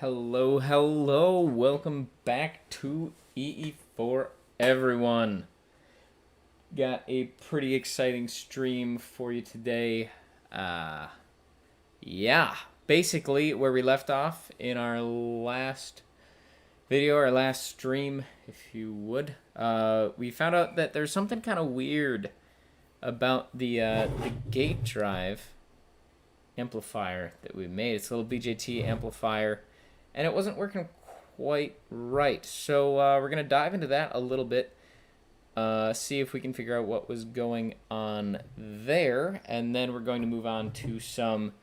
Hello, hello. Welcome back to EE for everyone. Got a pretty exciting stream for you today. Yeah, basically where we left off in our last video, our last stream, if you would. We found out that there's something kind of weird about the gate drive amplifier that we made. It's a little BJT amplifier, and it wasn't working quite right. So we're going to dive into that a little bit, see if we can figure out what was going on there, and then we're going to move on to some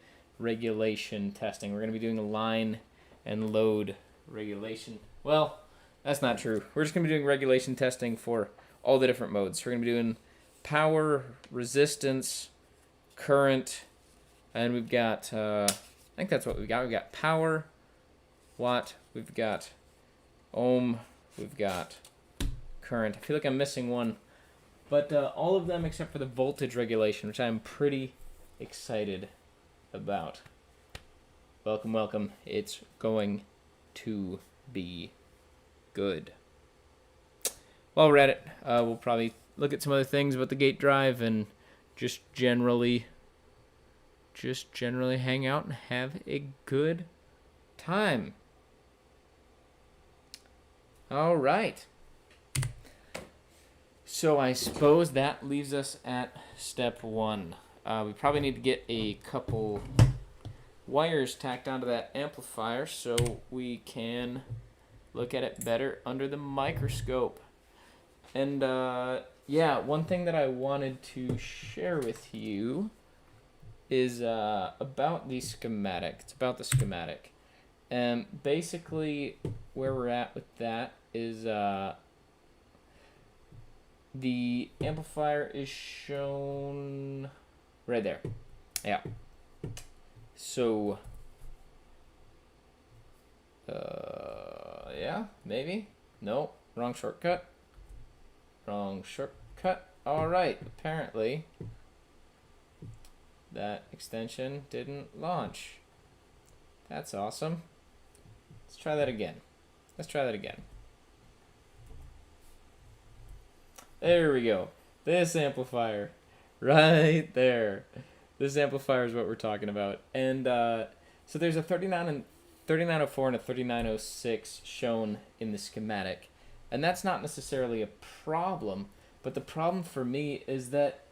regulation testing. We're going to be doing a line and load regulation. Well, that's not true. We're just going to be doing regulation testing for all the different modes. We're going to be doing power, resistance, current, and we've got, I think that's what we've got. We've got power, watt, we've got ohm, we've got current. I feel like I'm missing one. But all of them except for the voltage regulation, which I'm pretty excited about. Welcome, welcome. It's going to be good. While we're at it, we'll probably look at some other things about the gate drive and just generally hang out and have a good time. All right. So I suppose that leaves us at step one. We probably need to get a couple wires tacked onto that amplifier so we can look at it better under the microscope. And yeah, one thing that I wanted to share with you is about the schematic. It's about the schematic. And basically where we're at with that is the amplifier is shown right there. Yeah. So yeah, maybe. No, wrong shortcut. Wrong shortcut. All right, apparently that extension didn't launch. That's awesome. Let's try that again. There we go. This amplifier. Right there. This amplifier is what we're talking about. And so there's a 3904 and a 3906 shown in the schematic. And that's not necessarily a problem, but the problem for me is that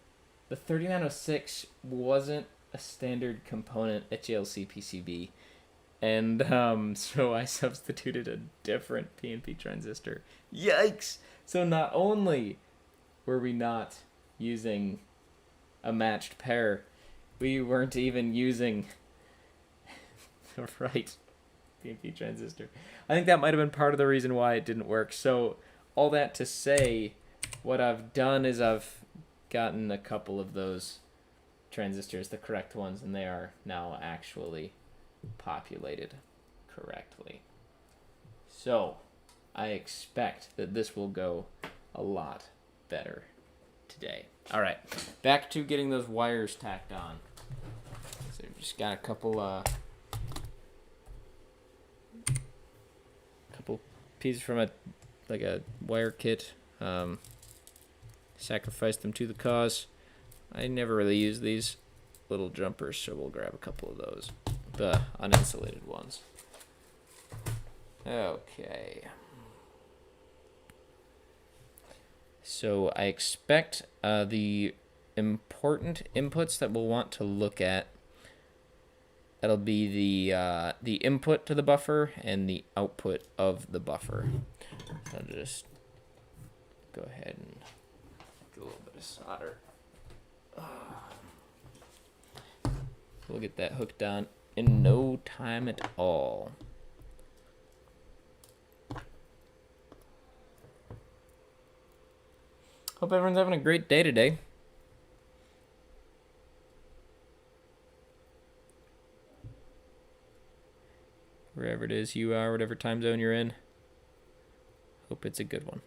the 3906 wasn't a standard component at JLC PCB. And so I substituted a different PNP transistor. Yikes! So not only were we not using a matched pair, we weren't even using the right PNP transistor. I think that might have been part of the reason why it didn't work. So all that to say, what I've done is I've gotten a couple of those transistors, the correct ones, and they are now actually populated correctly. So I expect that this will go a lot better today. All right, back to getting those wires tacked on. So just got a couple pieces from a wire kit. Sacrificed them to the cause. I never really use these little jumpers, so we'll grab a couple of those, the uninsulated ones. Okay. So I expect the important inputs that we'll want to look at, that'll be the input to the buffer and the output of the buffer. I'll just go ahead and do a little bit of solder. We'll get that hooked on in no time at all. Hope everyone's having a great day today. Wherever it is you are, whatever time zone you're in, hope it's a good one.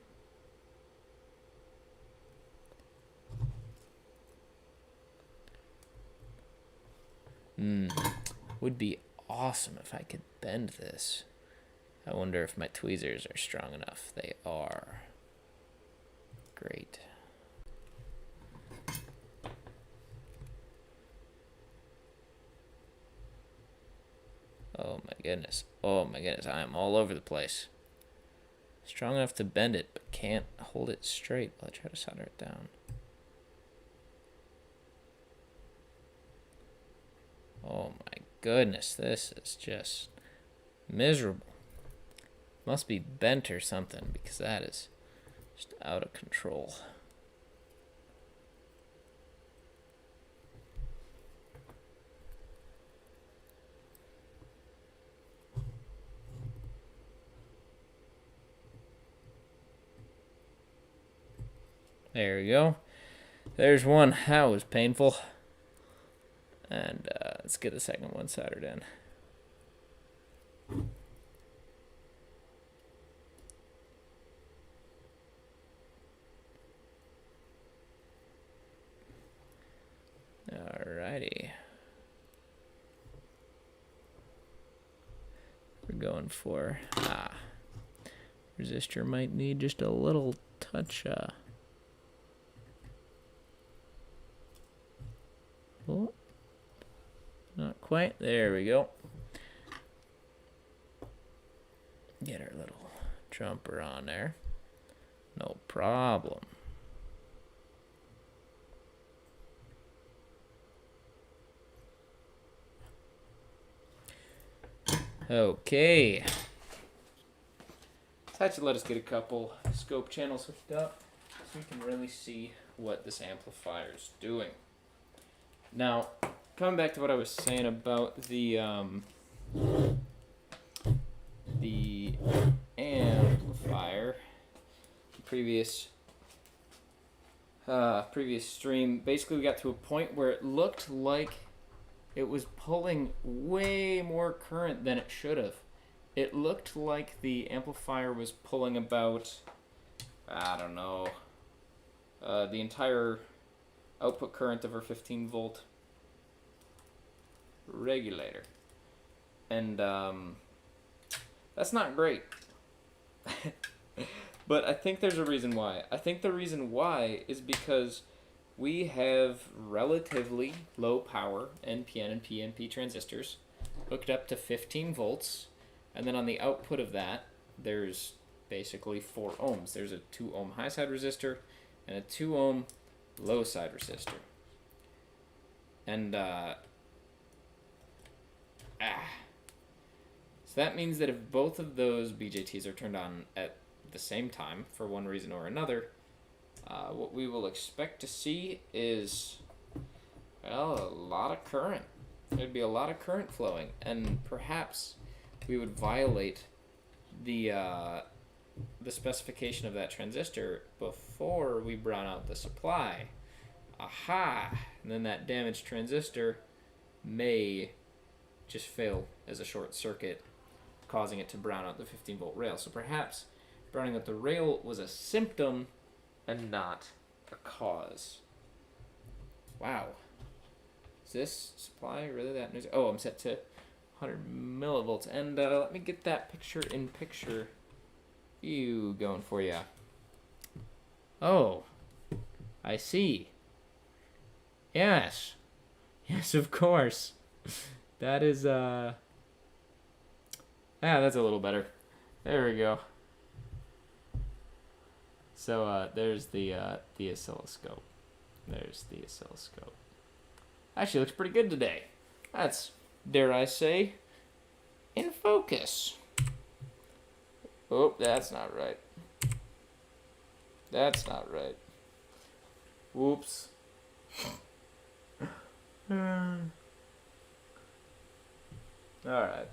Would be awesome if I could bend this. I wonder if my tweezers are strong enough. They are. Great. Oh my goodness. Oh my goodness. I am all over the place. Strong enough to bend it, but can't hold it straight while I try to solder it down. Oh my goodness. This is just miserable. Must be bent or something, because that is just out of control. There we go. There's one. That was painful. And let's get the second one soldered in. Alrighty. We're going for resistor might need just a little touch. Oh, not quite. There we go. Get our little jumper on there. No problem. Okay. That should let us get a couple scope channels hooked up so we can really see what this amplifier is doing. Now, coming back to what I was saying about the amplifier, previous stream, basically we got to a point where it looked like it was pulling way more current than it should have. It looked like the amplifier was pulling about, I don't know, the entire output current of our 15 volt regulator. And that's not great. But I think there's a reason why. I think the reason why is because we have relatively low power NPN and PNP transistors hooked up to 15 volts. And then on the output of that, there's basically 4 ohms. There's a 2 ohm high side resistor and a 2 ohm low side resistor. And so that means that if both of those BJTs are turned on at the same time for one reason or another, what we will expect to see is, well, a lot of current. There'd be a lot of current flowing, and perhaps we would violate the specification of that transistor before we brown out the supply. Aha! And then that damaged transistor may just fail as a short circuit, causing it to brown out the 15 volt rail. So perhaps browning out the rail was a symptom and not a cause. Wow. Is this supply really that noisy? Oh, I'm set to 100 millivolts. And let me get that picture in picture view going for you. Oh, I see. Yes. Yes, of course. That is, that's a little better. There we go. So, there's the oscilloscope. There's the oscilloscope. Actually, looks pretty good today. That's, dare I say, in focus. Oh, that's not right. That's not right. Whoops. Alright.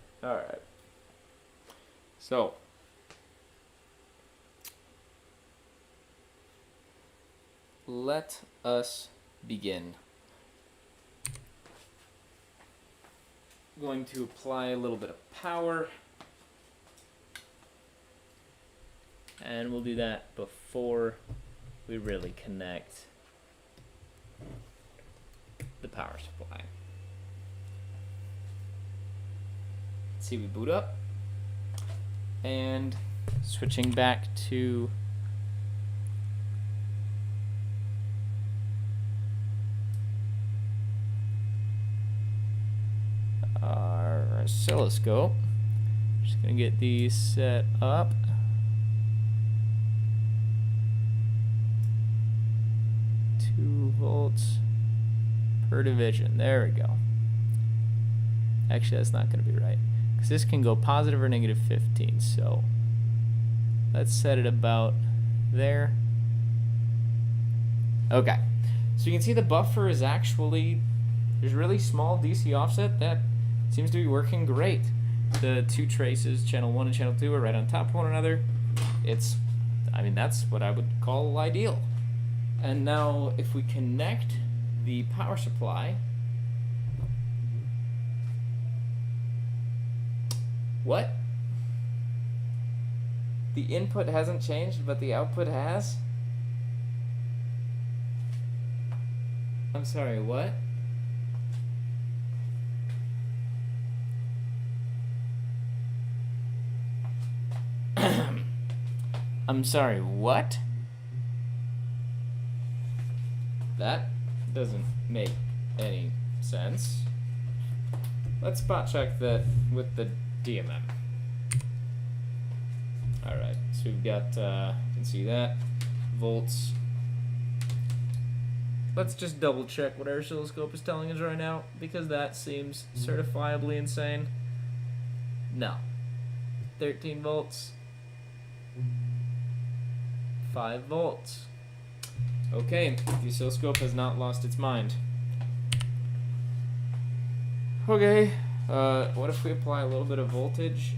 So, let us begin. I'm going to apply a little bit of power, and we'll do that before we really connect the power supply. Let's see, we boot up. And switching back to our oscilloscope. Just gonna get these set up. Volts per division. There we go. Actually, that's not going to be right, because this can go positive or negative 15. So let's set it about there. Okay. So you can see the buffer is actually, there's really small DC offset that seems to be working great. The two traces, channel 1 and channel 2, are right on top of one another. I mean, that's what I would call ideal. And now if we connect the power supply, what? The input hasn't changed, but the output has? I'm sorry, what? I'm sorry, what? That doesn't make any sense. Let's spot check that with the DMM. Alright, so we've got, you can see that, volts. Let's just double check what our oscilloscope is telling us right now, because that seems certifiably insane. No. 13 volts. 5 volts. Okay, the oscilloscope has not lost its mind. Okay, what if we apply a little bit of voltage?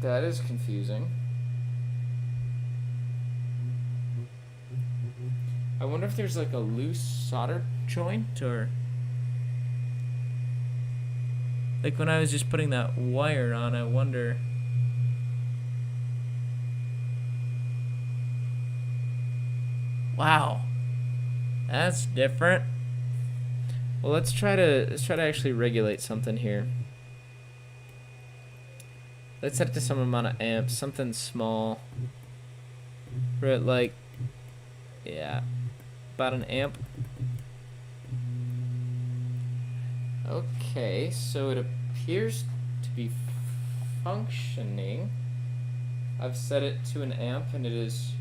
That is confusing. I wonder if there's like a loose solder joint, or like when I was just putting that wire on, I wonder. Wow, that's different. Well, let's try to actually regulate something here. Let's set it to some amount of amps, something small. We're at like, yeah, about an amp. Okay, so it appears to be functioning. I've set it to an amp and it is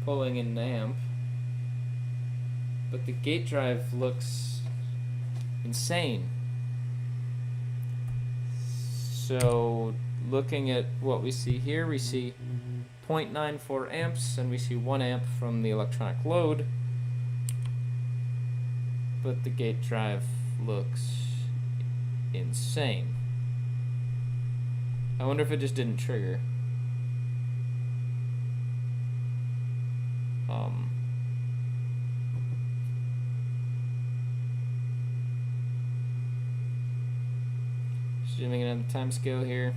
pulling in an amp. But the gate drive looks insane. So looking at what we see here, we see 0.94 amps and we see 1 amp from the electronic load. But the gate drive looks insane. I wonder if it just didn't trigger. Zooming in on the time scale here.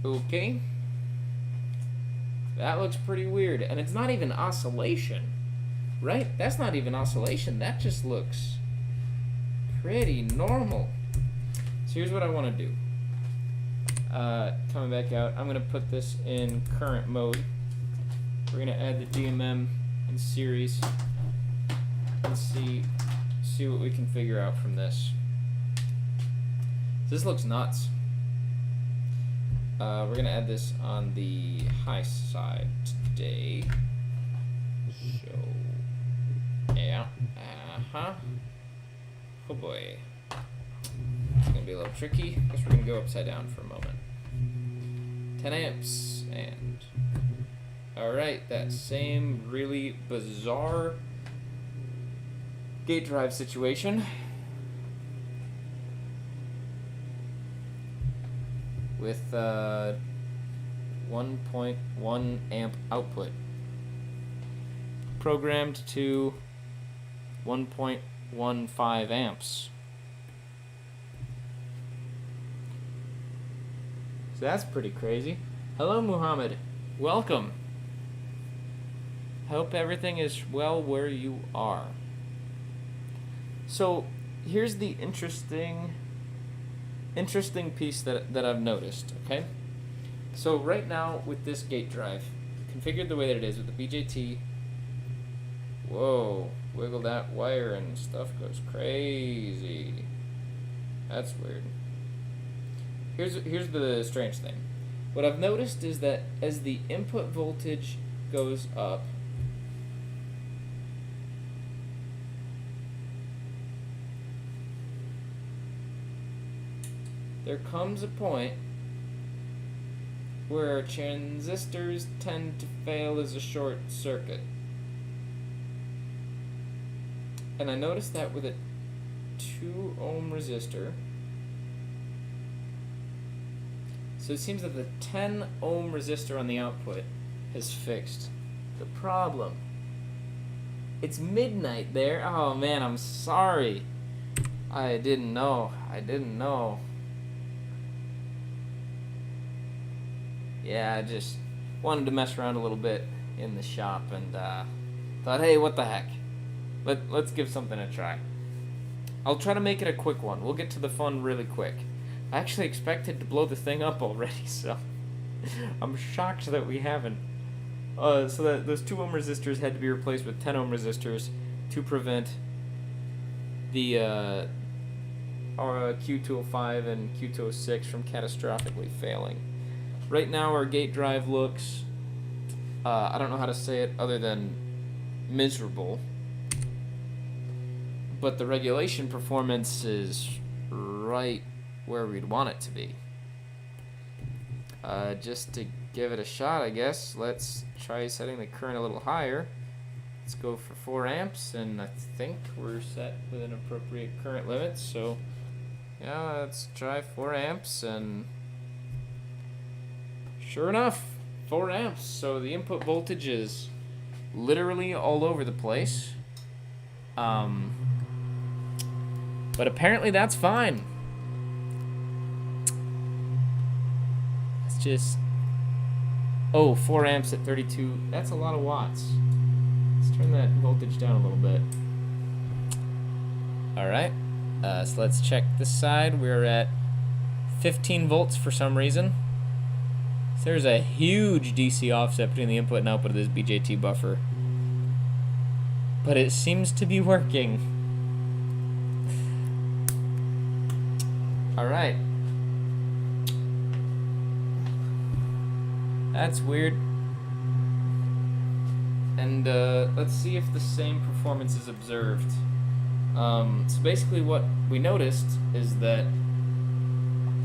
Okay. That looks pretty weird. And it's not even oscillation, right? That's not even oscillation. That just looks pretty normal. So here's what I want to do. Coming back out, I'm going to put this in current mode. We're going to add the DMM in series and see what we can figure out from this. This looks nuts. We're going to add this on the high side today. So, yeah. Oh boy. It's going to be a little tricky. I guess we're going to go upside down for a moment. 10 amps, and alright, that same really bizarre gate drive situation with 1.1 amp output programmed to 1.15 amps. So that's pretty crazy. Hello, Muhammad. Welcome. Hope everything is well where you are. So here's the interesting piece that I've noticed, okay? So right now with this gate drive, configured the way that it is with the BJT, whoa, wiggle that wire and stuff goes crazy. That's weird. Here's the strange thing. What I've noticed is that as the input voltage goes up, there comes a point where transistors tend to fail as a short circuit. And I noticed that with a 2 ohm resistor. So it seems that the 10 ohm resistor on the output has fixed the problem. It's midnight there. Oh man, I'm sorry. I didn't know. Yeah, I just wanted to mess around a little bit in the shop and thought, hey, what the heck? Let's give something a try. I'll try to make it a quick one. We'll get to the fun really quick. I actually expected to blow the thing up already, so I'm shocked that we haven't. So that those 2 ohm resistors had to be replaced with 10 ohm resistors to prevent the our Q205 and Q206 from catastrophically failing. Right now our gate drive looks, I don't know how to say it other than miserable, but the regulation performance is right where we'd want it to be. Just to give it a shot, I guess, let's try setting the current a little higher. Let's go for 4 amps, and I think we're set with an appropriate current limit, so yeah, let's try 4 amps, and sure enough, 4 amps. So the input voltage is literally all over the place. But apparently that's fine. Let's just... Oh, 4 amps at 32. That's a lot of watts. Let's turn that voltage down a little bit. Alright. So let's check this side. We're at 15 volts for some reason. So there's a huge DC offset between the input and output of this BJT buffer. But it seems to be working. Alright. That's weird. And let's see if the same performance is observed. So basically what we noticed is that...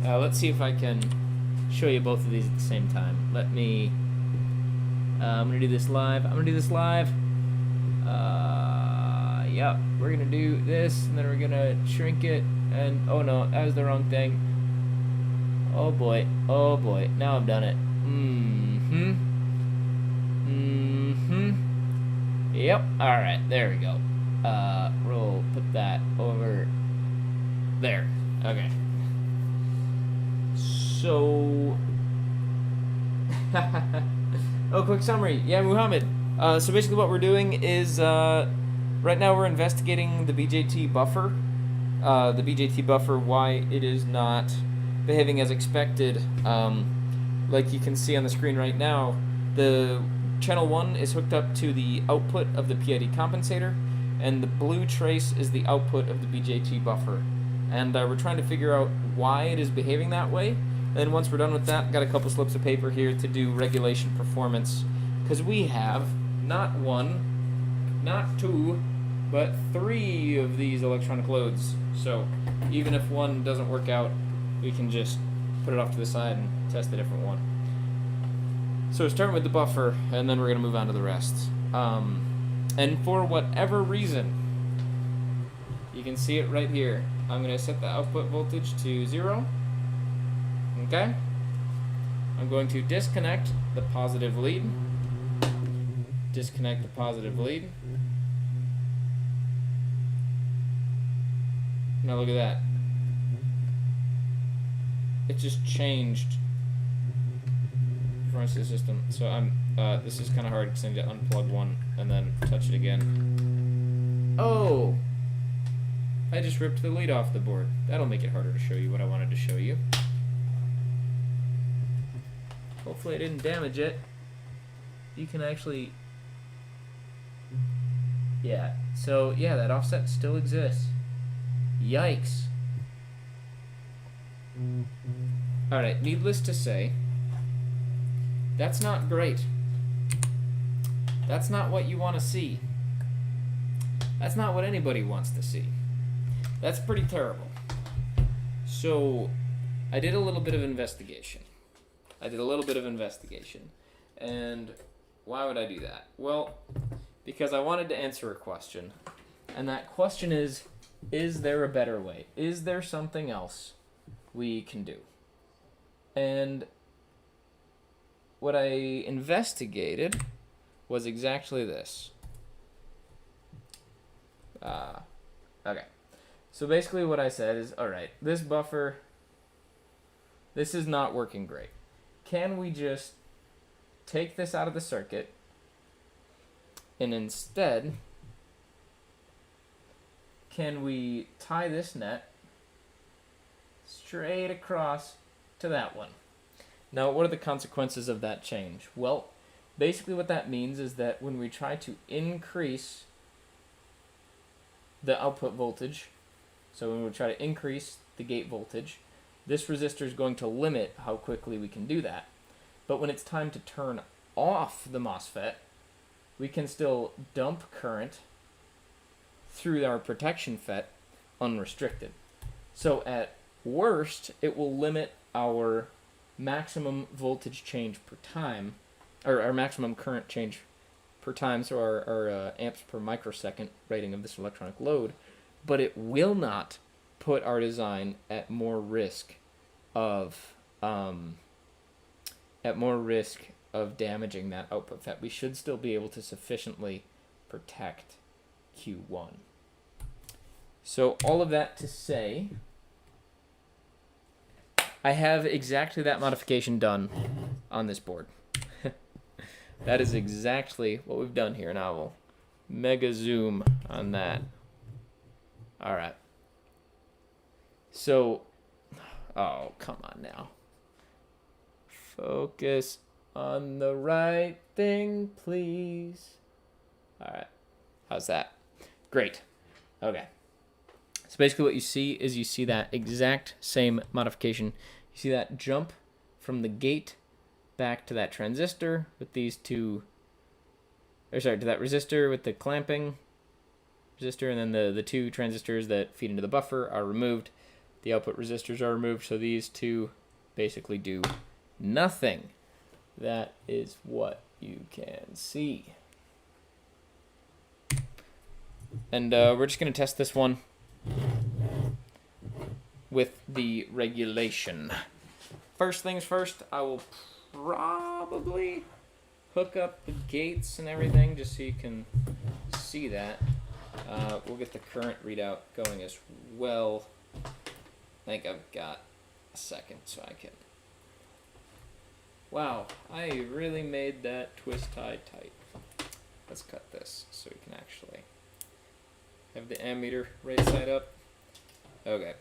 let's see if I can show you both of these at the same time. Let me... I'm going to do this live. Yep, we're going to do this, and then we're going to shrink it, and... Oh no, that was the wrong thing. Oh boy, now I've done it. Yep, alright, there we go. We'll put that over there. Okay. So... oh, quick summary. Yeah, Muhammad. So basically what we're doing is, right now we're investigating the BJT buffer. The BJT buffer, why it is not behaving as expected. Like you can see on the screen right now, the channel 1 is hooked up to the output of the PID compensator, and the blue trace is the output of the BJT buffer. And we're trying to figure out why it is behaving that way. Then once we're done with that, got a couple slips of paper here to do regulation performance, because we have not 1, not 2, but 3 of these electronic loads. So even if one doesn't work out, we can just put it off to the side and test a different one. So we're starting with the buffer, and then we're going to move on to the rest. And for whatever reason, you can see it right here. I'm going to set the output voltage to 0. Okay? I'm going to disconnect the positive lead. Disconnect the positive lead. Now look at that. It just changed performance of the system. So I'm This is kind of hard because I need to unplug one and then touch it again. Oh! I just ripped the lead off the board. That'll make it harder to show you what I wanted to show you. Hopefully I didn't damage it. You can actually... Yeah, so yeah, that offset still exists. Yikes. Alright, needless to say, that's not great. That's not what you want to see. That's not what anybody wants to see. That's pretty terrible. So, I did a little bit of investigation. And why would I do that? Well, because I wanted to answer a question. And that question is there a better way? Is there something else we can do? And what I investigated was exactly this. Okay. So basically what I said is, alright, this buffer, this is not working great. Can we just take this out of the circuit and instead, can we tie this net straight across to that one? Now, what are the consequences of that change? Well, basically what that means is that when we try to increase the output voltage, so when we try to increase the gate voltage, this resistor is going to limit how quickly we can do that. But when it's time to turn off the MOSFET, we can still dump current through our protection FET unrestricted. So at worst, it will limit our maximum voltage change per time, or our maximum current change per time, so our amps per microsecond rating of this electronic load, but it will not put our design at more risk of damaging that output FET. We should still be able to sufficiently protect Q1. So all of that to say, I have exactly that modification done on this board. That is exactly what we've done here, and I will mega zoom on that. Alright. So, oh, come on now. Focus on the right thing, please. Alright. How's that? Great. Okay. So basically what you see is you see that exact same modification. You see that jump from the gate back to that transistor with these two, or sorry, to that resistor with the clamping resistor, and then the two transistors that feed into the buffer are removed. The output resistors are removed, so these two basically do nothing. That is what you can see. And we're just going to test this one with the regulation. First things first, I will probably hook up the gates and everything just so you can see that. We'll get the current readout going as well. I think I've got a second so I can... Wow, I really made that twist tie tight. Let's cut this so we can actually have the ammeter right side up. Okay.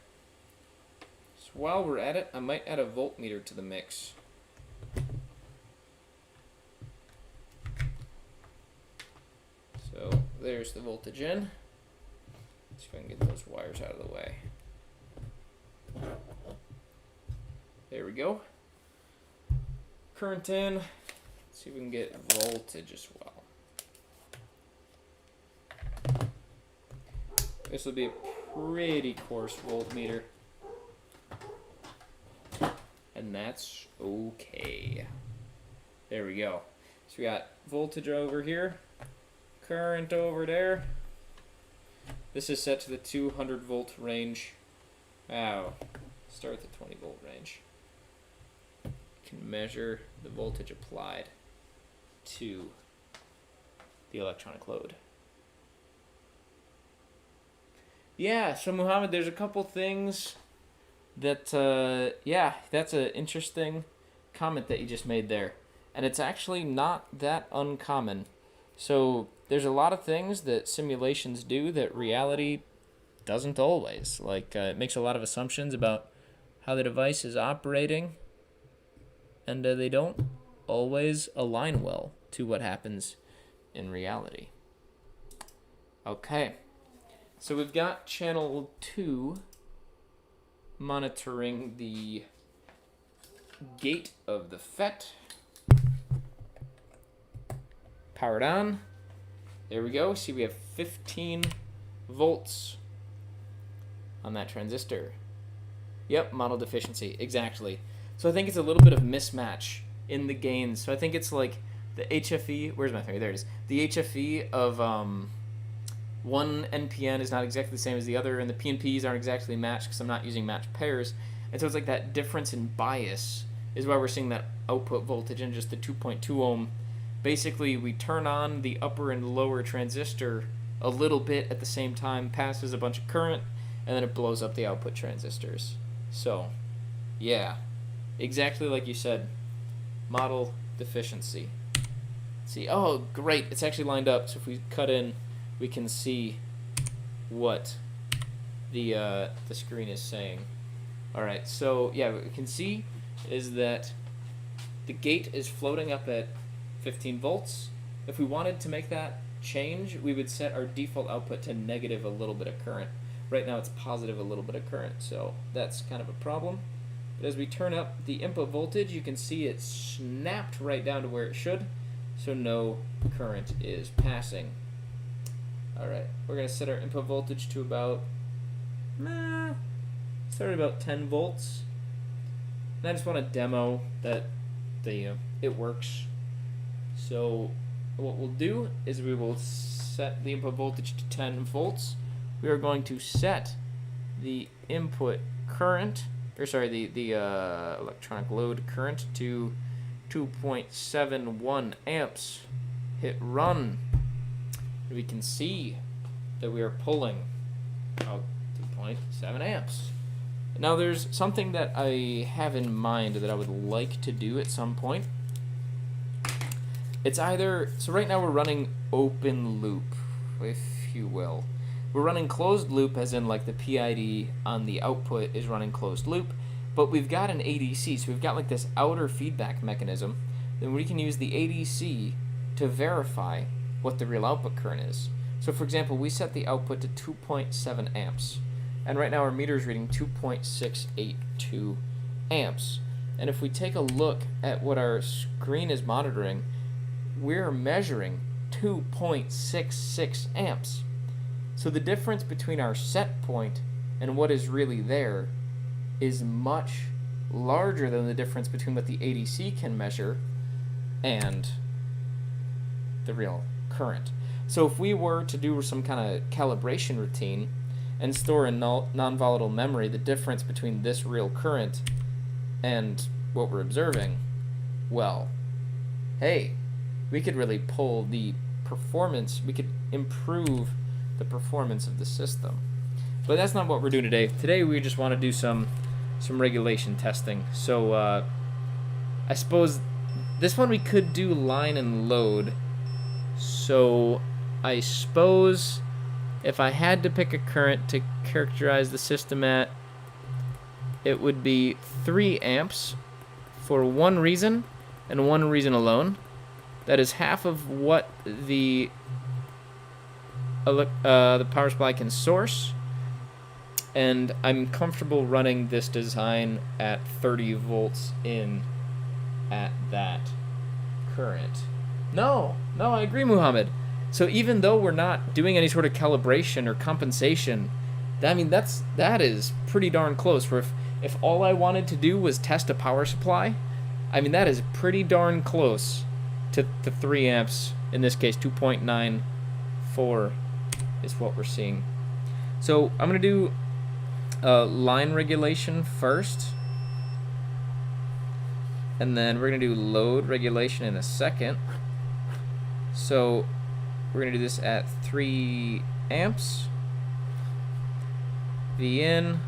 So while we're at it, I might add a voltmeter to the mix. So there's the voltage in. Let's see if I can get those wires out of the way. There we go. Current in. Let's see if we can get voltage as well. This will be a pretty coarse voltmeter. And that's okay. There we go. So we got voltage over here, current over there. This is set to the 200 volt range. Wow. Start with the 20 volt range. Can measure the voltage applied to the electronic load. Yeah, so Muhammad, there's a couple things that, yeah, that's an interesting comment that you just made there. and it's actually not that uncommon. So there's a lot of things that simulations do that reality doesn't always. Like it makes a lot of assumptions about how the device is operating, and they don't always align well to what happens in reality. Okay, so we've got channel 2 monitoring the gate of the FET. Powered on. There we go. See, we have 15 volts on that transistor. Yep, model deficiency. Exactly. So I think it's a little bit of mismatch in the gains. So I think it's like the HFE. Where's my thing? There it is. The HFE of one NPN is not exactly the same as the other, and the PNPs aren't exactly matched because I'm not using matched pairs. And so it's like that difference in bias is why we're seeing that output voltage in just the 2.2 ohm. Basically, we turn on the upper and lower transistor a little bit at the same time, passes a bunch of current, and then it blows up the output transistors. So, yeah, exactly like you said, model deficiency. See, oh, great, it's actually lined up. So if we cut in, we can see what the screen is saying. All right, so yeah, what we can see is that the gate is floating up at 15 volts. If we wanted to make that change, we would set our default output to negative a little bit of current. Right now it's positive a little bit of current, so that's kind of a problem. But as we turn up the input voltage, you can see it snapped right down to where it should, so no current is passing. Alright, we're going to set our input voltage to about, start at about 10 volts. And I just want to demo that it works. So what we'll do is we will set the input voltage to 10 volts. We are going to set the input current, the electronic load current to 2.71 amps. Hit run. We can see that we are pulling out 2.7 amps. Now there's something that I have in mind that I would like to do at some point. It's either, so right now we're running open loop, if you will. We're running closed loop as in like the PID on the output is running closed loop, but we've got an ADC, so we've got like this outer feedback mechanism. Then we can use the ADC to verify what the real output current is. So for example, we set the output to 2.7 amps, and right now our meter is reading 2.682 amps. And if we take a look at what our screen is monitoring, we're measuring 2.66 amps. So the difference between our set point and what is really there is much larger than the difference between what the ADC can measure and the real current. So if we were to do some kind of calibration routine and store in non-volatile memory the difference between this real current and what we're observing, well, hey, we could really pull the performance, we could improve the performance of the system. But that's not what we're doing today. Today we just want to do some regulation testing. So I suppose this one we could do line and load. So I suppose if I had to pick a current to characterize the system at, it would be 3 amps for one reason and one reason alone. That is half of what the power supply can source, and I'm comfortable running this design at 30 volts in at that current. No, I agree, Muhammad. So even though we're not doing any sort of calibration or compensation, I mean, that is pretty darn close. For if all I wanted to do was test a power supply, I mean, that is pretty darn close to 3 amps. In this case, 2.94 is what we're seeing. So I'm going to do line regulation first, and then we're going to do load regulation in a second. So we're going to do this at 3 amps. V in,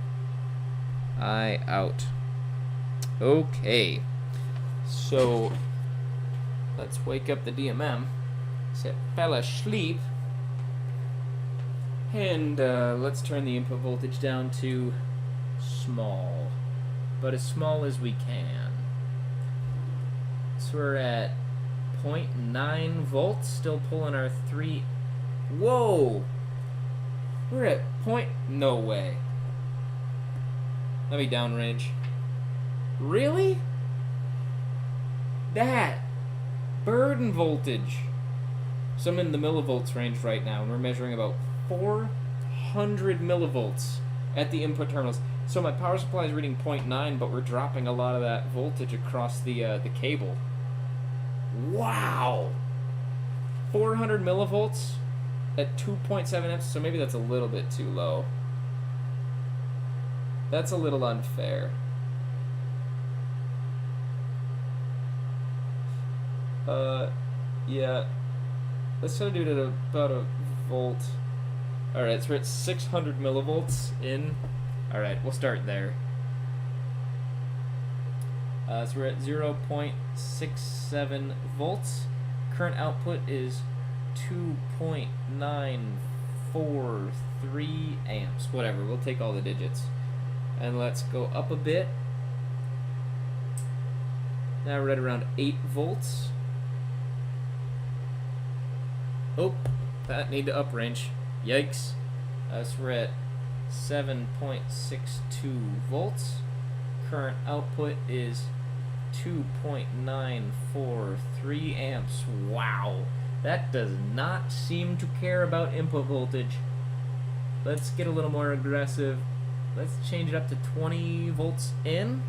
I out. Okay. So let's wake up the DMM. Set fell asleep. And let's turn the input voltage down to small, but as small as we can. So we're at 0.9 volts, still pulling our 3. Whoa! We're at no way. Let me downrange. Really? That burden voltage. So I'm in the millivolts range right now, and we're measuring about 400 millivolts at the input terminals. So my power supply is reading 0.9, but we're dropping a lot of that voltage across the cable. Wow! 400 millivolts at 2.7 amps, so maybe that's a little bit too low. That's a little unfair. Yeah. Let's try to do it at about a volt. Alright, so we're at 600 millivolts in. Alright, we'll start there. So we're at 0.67 volts. Current output is 2.943 amps. Whatever, we'll take all the digits. And let's go up a bit. Now we're at around 8 volts. Oh, that need to uprange. Yikes. So we're at 7.62 volts. Current output is 2.943 amps. Wow. That does not seem to care about input voltage. Let's get a little more aggressive. Let's change it up to 20 volts in.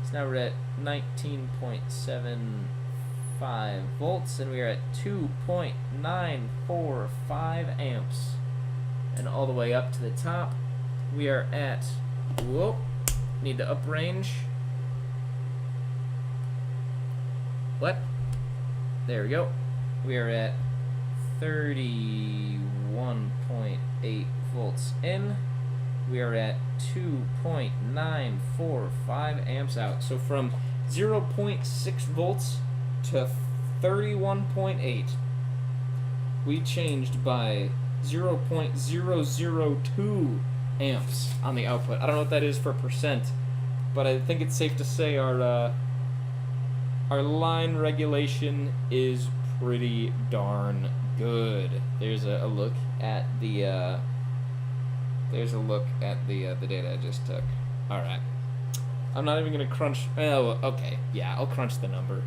So now we're at 19.75 volts, and we are at 2.945 amps. And all the way up to the top, we are at, whoop, need to uprange. What? There we go. We are at 31.8 volts in. We are at 2.945 amps out. So from 0.6 volts to 31.8, we changed by 0.002 amps on the output. I don't know what that is for percent, but I think it's safe to say our line regulation is pretty darn good. There's a look at the data I just took. All right. I'm not even gonna crunch. Oh, okay. Yeah, I'll crunch the number.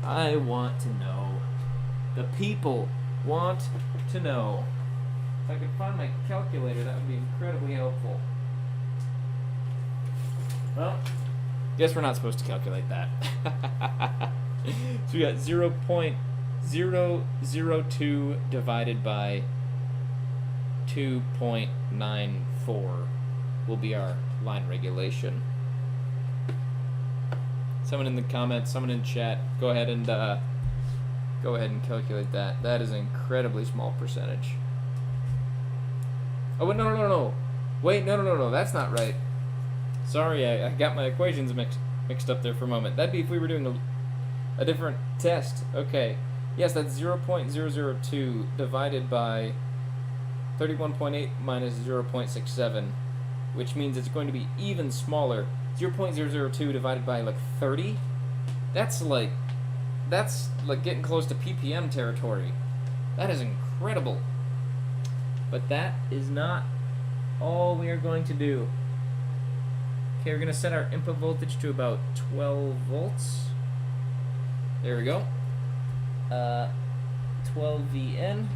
I want to know. The people want to know. If I could find my calculator, that would be incredibly helpful. Well, guess we're not supposed to calculate that. So we got 0.002 divided by 2.94 will be our line regulation. Someone in the comments, someone in chat, go ahead and calculate that. That is an incredibly small percentage. Oh, wait, no. Wait, no, that's not right. Sorry, I got my equations mixed up there for a moment. That'd be if we were doing a different test. Okay. Yes, that's 0.002 divided by 31.8 minus 0.67, which means it's going to be even smaller. 0.002 divided by like 30. That's like getting close to ppm territory. That is incredible. But that is not all we are going to do. Okay, we're going to set our input voltage to about 12 volts. There we go. 12 VN.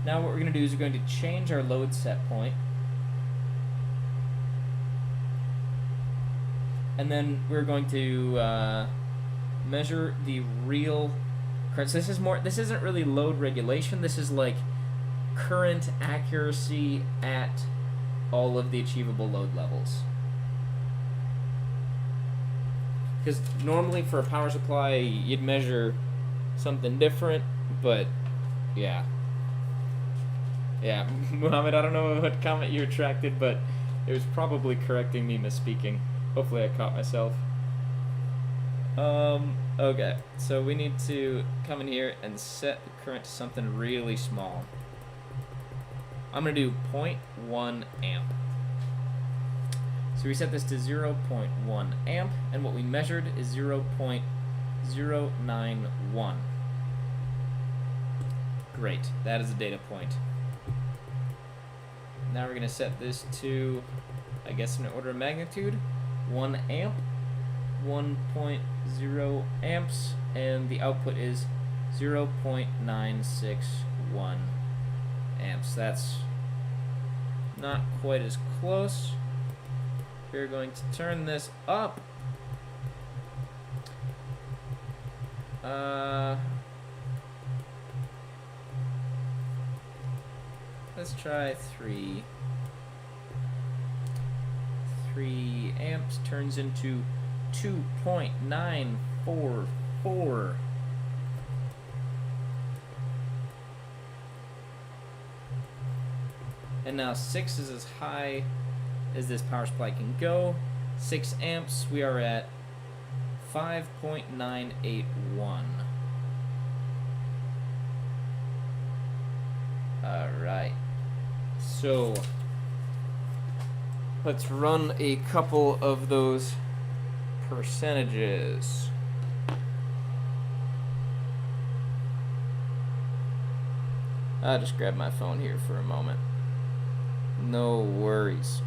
Now what we're going to do is we're going to change our load set point. And then we're going to measure the real current. So this isn't really load regulation. This is like current accuracy at all of the achievable load levels. Because normally for a power supply, you'd measure something different, but yeah. Yeah, Muhammad, I don't know what comment you retracted, but it was probably correcting me misspeaking. Hopefully I caught myself. Okay, so we need to come in here and set the current to something really small. I'm going to do 0.1 amp. So we set this to 0.1 amp, and what we measured is 0.091. Great, that is a data point. Now we're going to set this to, I guess in order of magnitude, 1 amp, 1.0 amps, and the output is 0.961 amps. That's not quite as close. We're going to turn this up. Let's try 3. 3 amps turns into 2.944. And now 6 is as high as this power supply can go. 6 amps, we are at 5.981. Alright. So, let's run a couple of those percentages. I'll just grab my phone here for a moment. No worries.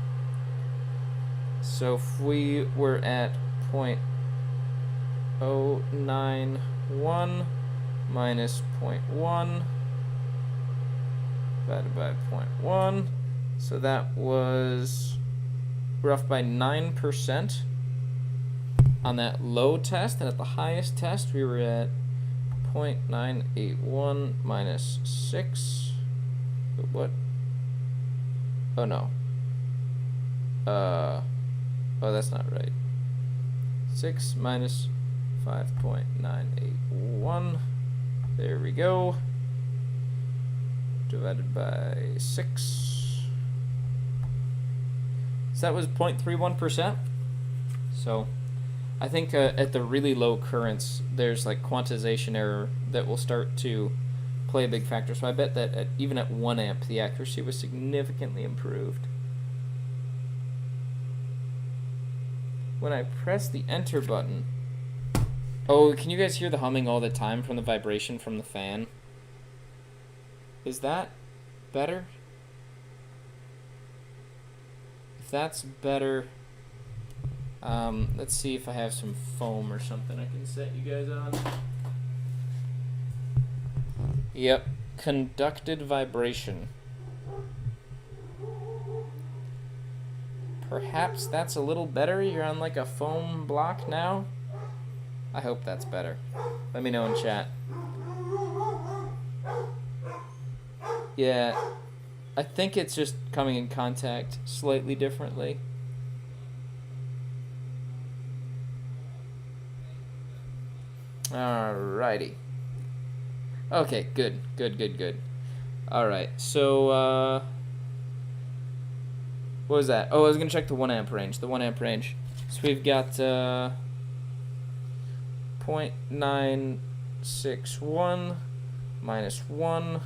So if we were at 0.091 minus 0.1 divided by 0.1, so that was, we're off by 9% on that low test, and at the highest test we were at 0.981 minus 6. What? Oh no. Oh, that's not right. 6 minus 5.981. There we go. Divided by 6. So that was 0.31%. So I think at the really low currents, there's like quantization error that will start to play a big factor. So I bet that even at 1 amp, the accuracy was significantly improved. When I press the enter button, oh, can you guys hear the humming all the time from the vibration from the fan? Is that better? If that's better, let's see if I have some foam or something I can set you guys on. Yep, conducted vibration. Perhaps that's a little better. You're on like a foam block now. I hope that's better. Let me know in chat. Yeah, I think it's just coming in contact slightly differently. Alrighty. Okay, good. Alright, so, what was that? Oh, I was going to check the 1 amp range. The 1 amp range. So we've got, 0.961 minus 1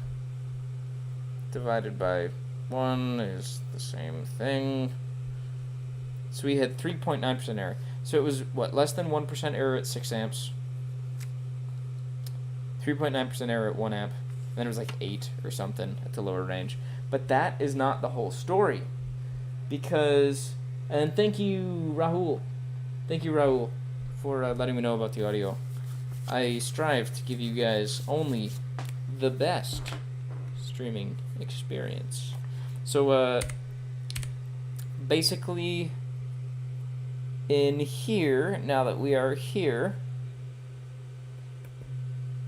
divided by 1 is the same thing. So we had 3.9% error. So it was, what, less than 1% error at 6 amps. 3.9% error at 1 amp. Then it was like 8 or something at the lower range. But that is not the whole story. Because, and thank you, Rahul. Thank you, Rahul, for letting me know about the audio. I strive to give you guys only the best streaming experience. So, basically, in here, now that we are here,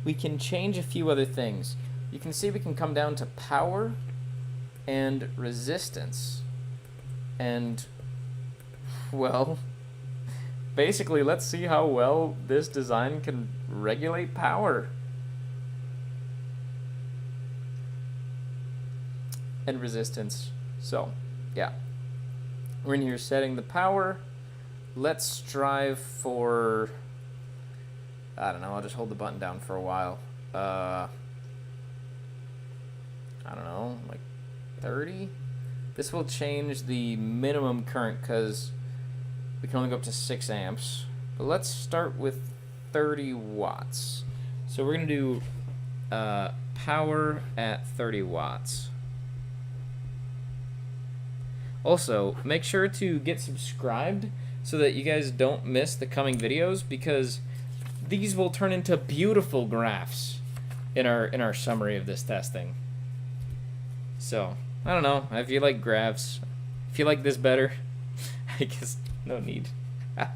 we can change a few other things. You can see we can come down to power and resistance. And, well, basically, let's see how well this design can regulate power. And resistance. So, yeah. We're in here setting the power. Let's strive for I don't know, I'll just hold the button down for a while. I don't know, like 30? This will change the minimum current because we can only go up to 6 amps. But let's start with 30 watts. So we're going to do power at 30 watts. Also, make sure to get subscribed so that you guys don't miss the coming videos, because these will turn into beautiful graphs in our summary of this testing. So, I don't know, if you like graphs, if you like this better, I guess no need. What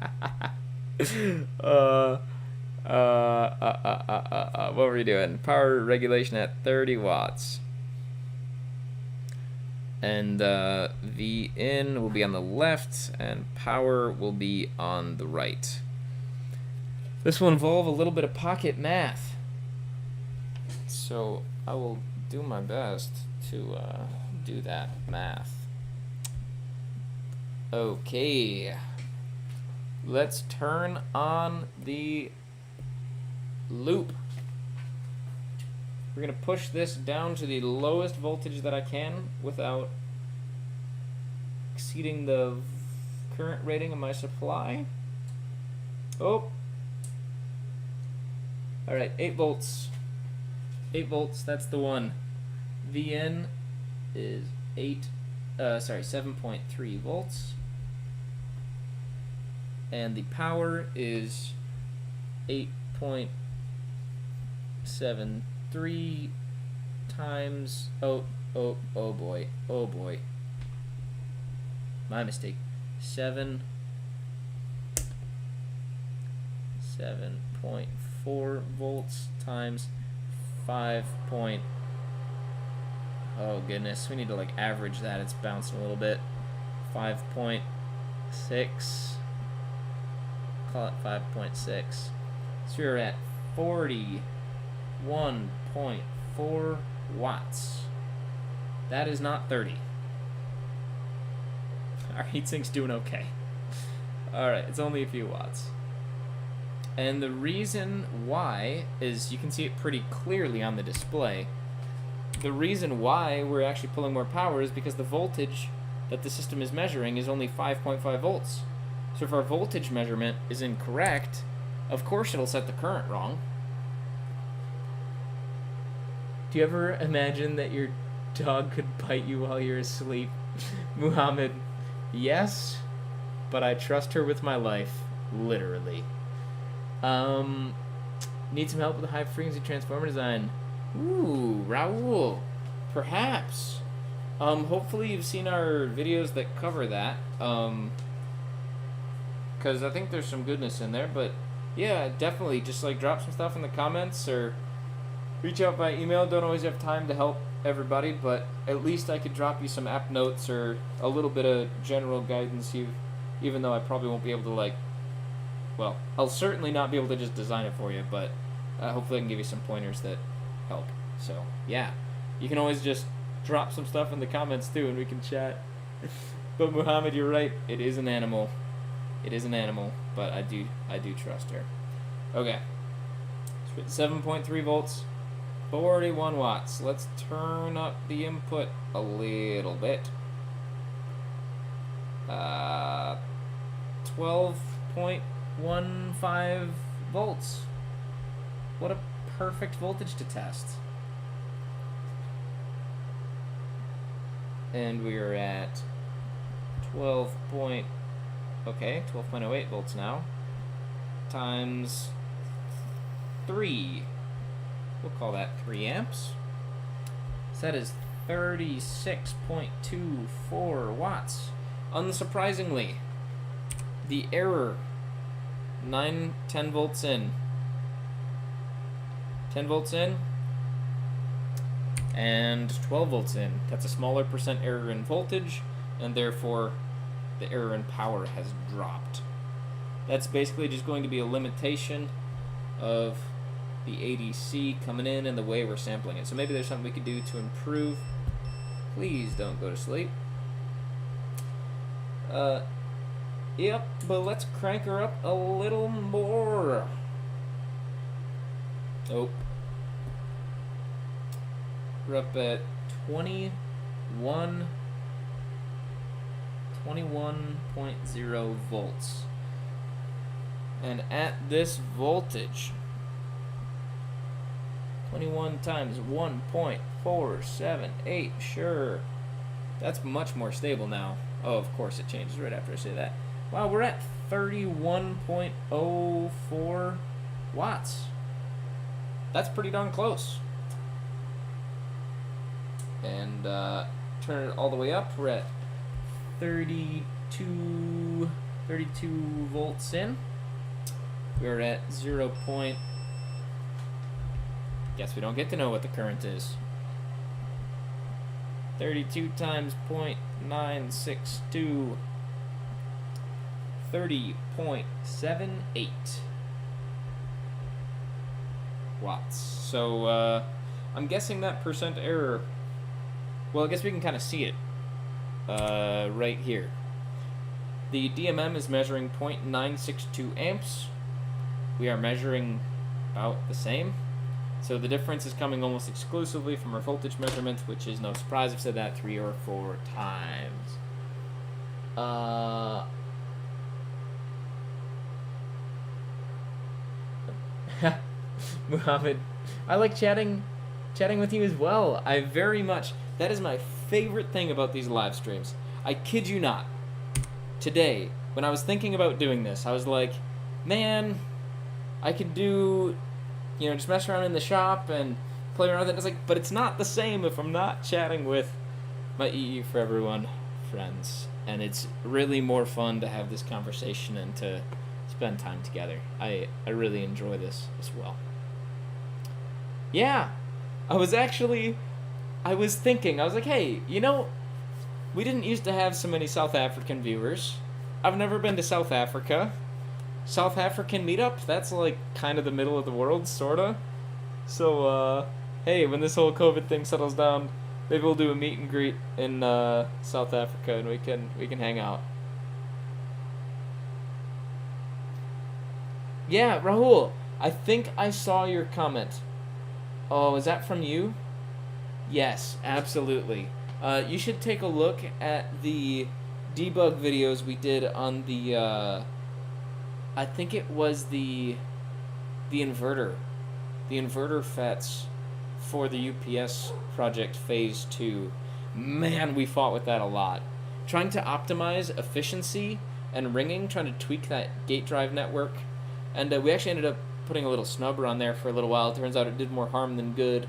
were we doing? Power regulation at 30 watts. And V in will be on the left, and power will be on the right. This will involve a little bit of pocket math, so I will do my best to do that math. Okay, let's turn on the loop. We're going to push this down to the lowest voltage that I can without exceeding the current rating of my supply. Oh. Alright, 8 volts. 8 volts, that's the one. VN is 7.3 volts. And the power is 8.73 times, oh boy, my mistake, 7.4 volts times 5 point, oh goodness, we need to like average that, it's bouncing a little bit, 5.6, call it 5.6, so we're at 41.4 watts. That is not 30. Our heatsink's doing okay. Alright, it's only a few watts. And the reason why is, you can see it pretty clearly on the display. The reason why we're actually pulling more power is because the voltage that the system is measuring is only 5.5 volts. So if our voltage measurement is incorrect, of course it'll set the current wrong. Do you ever imagine that your dog could bite you while you're asleep? Muhammad, yes, but I trust her with my life, literally. Need some help with the high frequency transformer design. Ooh, Raul, perhaps. Hopefully you've seen our videos that cover that, because I think there's some goodness in there, but yeah, definitely just like drop some stuff in the comments or reach out by email. Don't always have time to help everybody, but at least I could drop you some app notes or a little bit of general guidance, even though I probably won't be able to, like, well, I'll certainly not be able to just design it for you, but hopefully I can give you some pointers that help. So yeah, you can always just drop some stuff in the comments too and we can chat. But Muhammad, you're right, it is an animal. It is an animal, but I do trust her. Okay, 7.3 volts, 41 watts. Let's turn up the input a little bit. 12.15 volts. What a perfect voltage to test. And we are at 12.08 volts now, times 3. We'll call that 3 amps. So that is 36.24 watts. Unsurprisingly, the error, 10 volts in. 10 volts in, and 12 volts in. That's a smaller percent error in voltage, and therefore the error in power has dropped. That's basically just going to be a limitation of the ADC coming in and the way we're sampling it. So maybe there's something we could do to improve. Please don't go to sleep. Yep, but let's crank her up a little more. Oh. We're up at 21.0 volts. And at this voltage, 21 times 1.478, sure. That's much more stable now. Oh, of course it changes right after I say that. Wow, we're at 31.04 watts. That's pretty darn close. And turn it all the way up, we're at 32 volts in. We're at 0. Guess we don't get to know what the current is. 32 times 0.962. 30.78 watts. So I'm guessing that percent error, well, I guess we can kind of see it right here. The DMM is measuring 0.962 amps. We are measuring about the same. So the difference is coming almost exclusively from our voltage measurement, which is no surprise. I've said that 3 or 4 times. Muhammad, I like chatting with you as well. I very much, that is my favorite thing about these live streams. I kid you not. Today, when I was thinking about doing this, I was like, man, I could do, just mess around in the shop and play around with it. It's like, but it's not the same if I'm not chatting with my EE for Everyone friends. And it's really more fun to have this conversation and to spend time together. I really enjoy this as well. Yeah, I was thinking, I was like, hey, we didn't used to have so many South African viewers. I've never been to South Africa. South African meetup, that's like kind of the middle of the world, sorta. So, hey, when this whole COVID thing settles down, maybe we'll do a meet and greet in South Africa and we can hang out. Yeah, Rahul, I think I saw your comment. Oh, is that from you? Yes, absolutely. You should take a look at the debug videos we did on the, I think it was the inverter. The inverter FETs for the UPS project phase 2. Man, we fought with that a lot. Trying to optimize efficiency and ringing, trying to tweak that gate drive network. And we actually ended up putting a little snubber on there for a little while. It turns out it did more harm than good.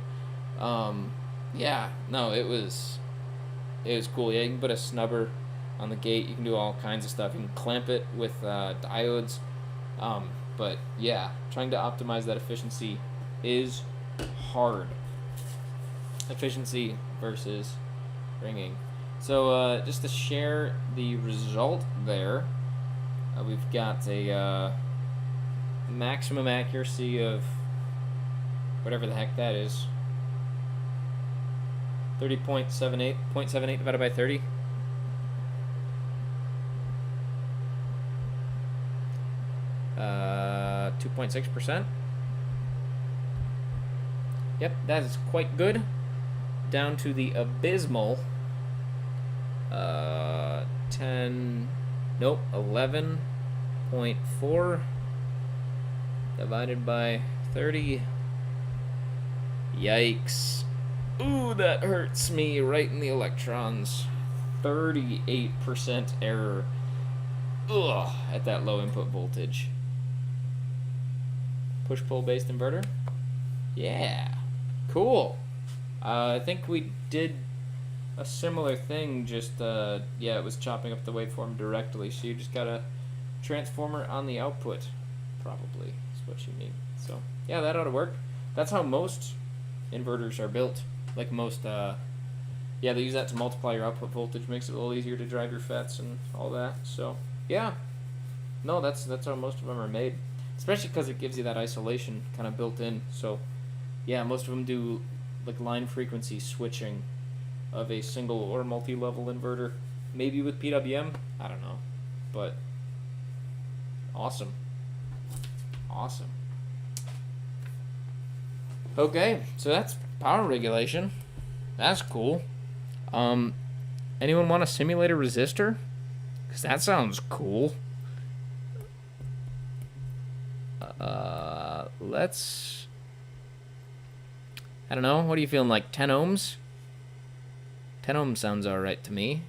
Yeah, no, it was cool. Yeah, you can put a snubber on the gate. You can do all kinds of stuff. You can clamp it with diodes. But yeah, trying to optimize that efficiency is hard. Efficiency versus ringing. So just to share the result there, we've got a maximum accuracy of whatever the heck that is. 30.78 divided by 30. 2.6%. Yep, that is quite good. Down to the abysmal 11.4 divided by 30. Yikes. Ooh, that hurts me right in the electrons. 38% error. Ugh, at that low input voltage. Push-pull based inverter? Yeah. Cool. I think we did a similar thing, just, it was chopping up the waveform directly, so you just got a transformer on the output, probably, is what you mean. So, yeah, that ought to work. That's how most inverters are built. Like most, they use that to multiply your output voltage, makes it a little easier to drive your FETs and all that. So, yeah. No, that's how most of them are made. Especially because it gives you that isolation kind of built in. So, yeah, most of them do like line frequency switching of a single or multi-level inverter. Maybe with PWM, I don't know. But, awesome. Awesome. Okay, so that's power regulation. That's cool. Anyone want to simulate a resistor? Because that sounds cool. Let's... I don't know, what are you feeling like, 10 ohms? 10 ohms sounds alright to me.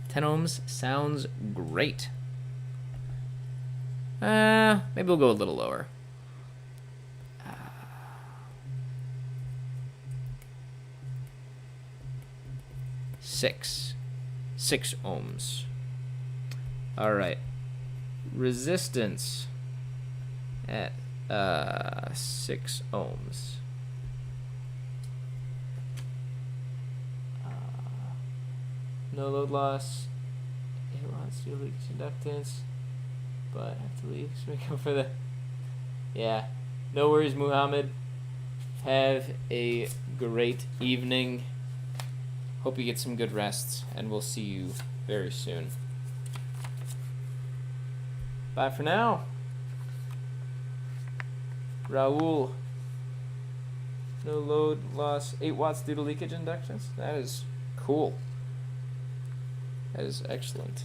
Ohms sounds great. Maybe we'll go a little lower. 6 ohms. All right. Resistance at 6 ohms. No load loss. It wants to leak conductance, but have to leave to make up for the. Yeah. No worries, Muhammad. Have a great evening. Hope you get some good rests, and we'll see you very soon. Bye for now. Raul. No load loss. 8 watts due to leakage inductance. That is cool. That is excellent.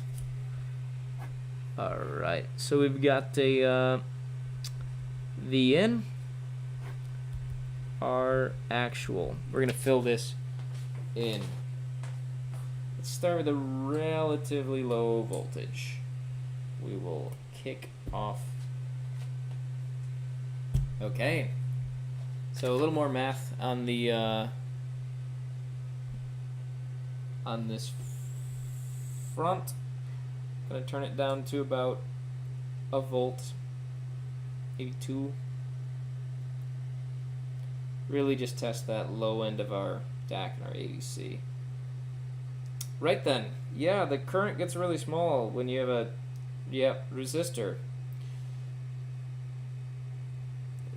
Alright, so we've got a V in, our actual. We're going to fill this in. Let's start with a relatively low voltage. We will kick off. Okay. So a little more math on the on this front. Gonna turn it down to about a volt, maybe 2. Really just test that low end of our DAC and our ADC. Right then, yeah, the current gets really small when you have a resistor.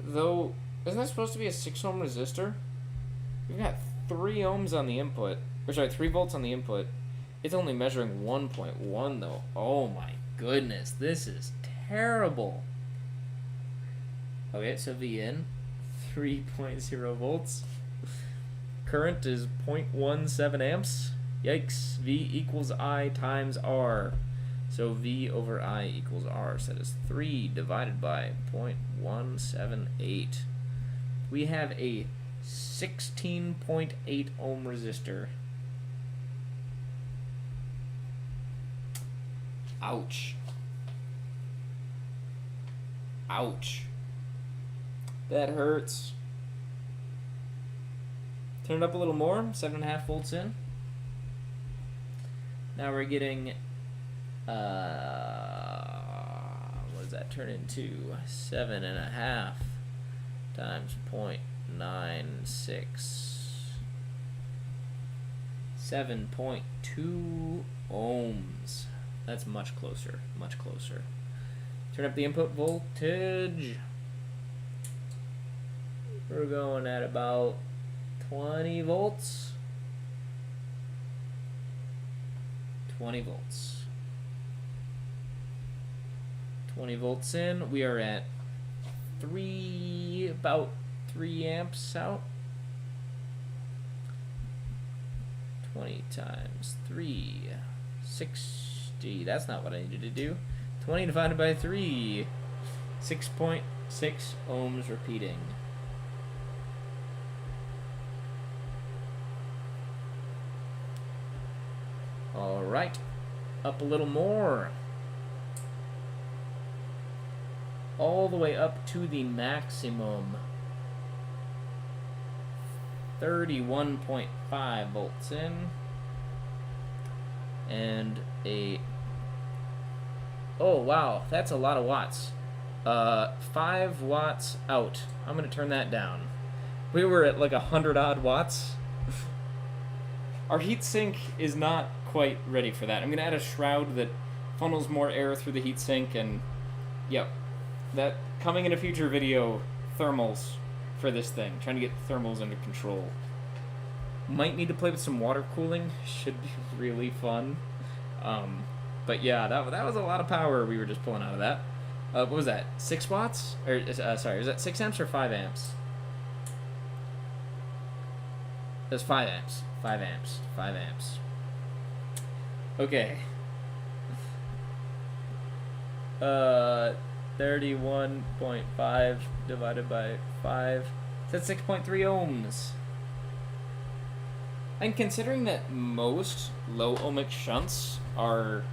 Though, isn't that supposed to be a 6 ohm resistor? We've got 3 ohms on the input, or sorry, 3 volts on the input. It's only measuring 1.1 though. Oh my goodness, this is terrible. Okay, so V in, 3.0 volts. Current is 0.17 amps. Yikes, V equals I times R. So V over I equals R. So that is 3 divided by 0.178. We have a 16.8 ohm resistor. Ouch. Ouch. That hurts. Turn it up a little more, 7.5 volts in. Now we're getting, what does that turn into? 7.5 times 0.96. 7.2 ohms. That's much closer, much closer. Turn up the input voltage. We're going at about 20 volts. 20 volts. 20 volts in. We are at about 3 amps out. 20 times 3, 60. That's not what I needed to do. 20 divided by 3. 6.6 ohms repeating. Alright, up a little more. All the way up to the maximum. 31.5 volts in. And a... oh, wow, that's a lot of watts. 5 watts out. I'm going to turn that down. We were at like 100 odd watts. Our heatsink is not quite ready for that. I'm going to add a shroud that funnels more air through the heatsink, and yep, that coming in a future video, thermals for this thing. Trying to get thermals under control. Might need to play with some water cooling. Should be really fun. But yeah, that was a lot of power we were just pulling out of that. What was that? 6 watts? Or sorry, is that 6 amps or 5 amps? It was 5 amps. 5 amps. 5 amps. Okay. 31.5 divided by 5. That's 6.3 ohms. And considering that most low ohmic shunts are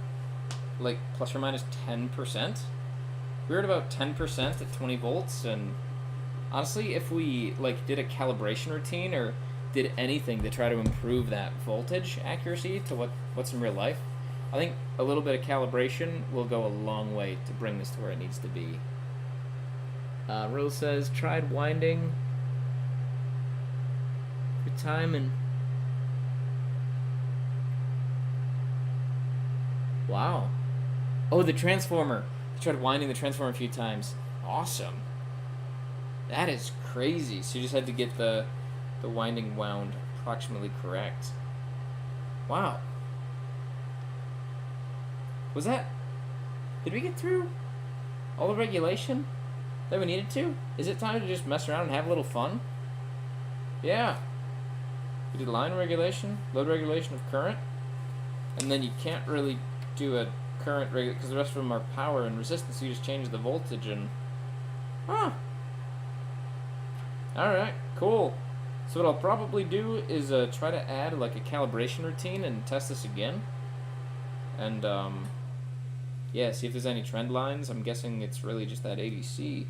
like plus or minus 10%, we're at about 10% at 20 volts, and honestly, if we like did a calibration routine or did anything to try to improve that voltage accuracy to what's in real life, I think a little bit of calibration will go a long way to bring this to where it needs to be. Rose says, tried winding for time and... Wow. Oh, the transformer. I tried winding the transformer a few times. Awesome. That is crazy. So you just had to get the winding wound approximately correct. Wow. Was that... Did we get through all the regulation that we needed to? Is it time to just mess around and have a little fun? Yeah. We did line regulation, load regulation of current, and then you can't really do a current regulation because the rest of them are power and resistance. So you just change the voltage and... Huh. Alright, cool. So what I'll probably do is try to add like a calibration routine and test this again. And yeah, see if there's any trend lines. I'm guessing it's really just that ADC.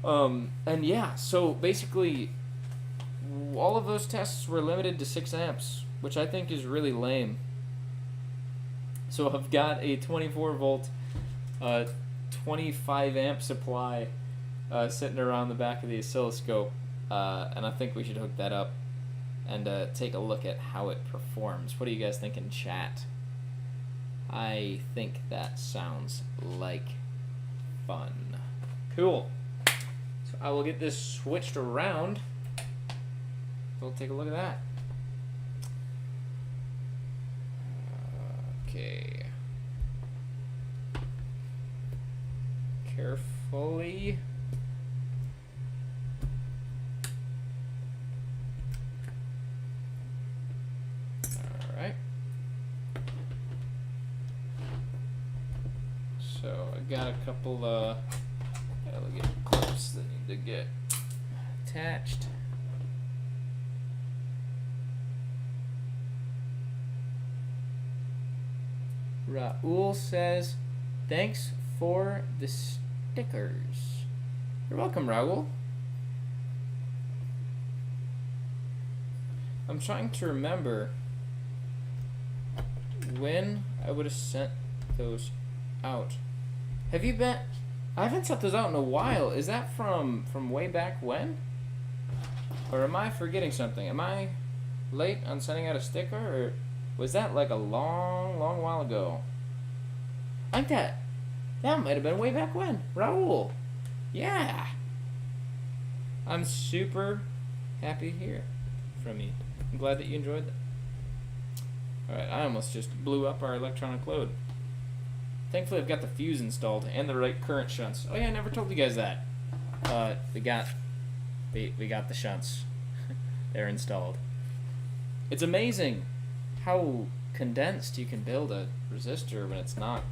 And yeah, so basically all of those tests were limited to 6 amps, which I think is really lame. So I've got a 24 volt 25 amp supply sitting around the back of the oscilloscope, and I think we should hook that up and take a look at how it performs. What do you guys think in chat? I think that sounds like fun. Cool. So I will get this switched around. We'll take a look at that. Okay. Carefully. Alright. So I got a couple gotta get clips that need to get attached. Raul says, thanks for the stickers. You're welcome, Raul. I'm trying to remember when I would have sent those out. Have you been... I haven't sent those out in a while. Is that from way back when? Or am I forgetting something? Am I late on sending out a sticker, or was that like a long while ago? I think that might have been way back when. Raul. Yeah. I'm super happy to hear from you. I'm glad that you enjoyed that. Alright, I almost just blew up our electronic load. Thankfully, I've got the fuse installed and the right current shunts. Oh yeah, I never told you guys that. We got the shunts. They're installed. It's amazing how condensed you can build a resistor when it's not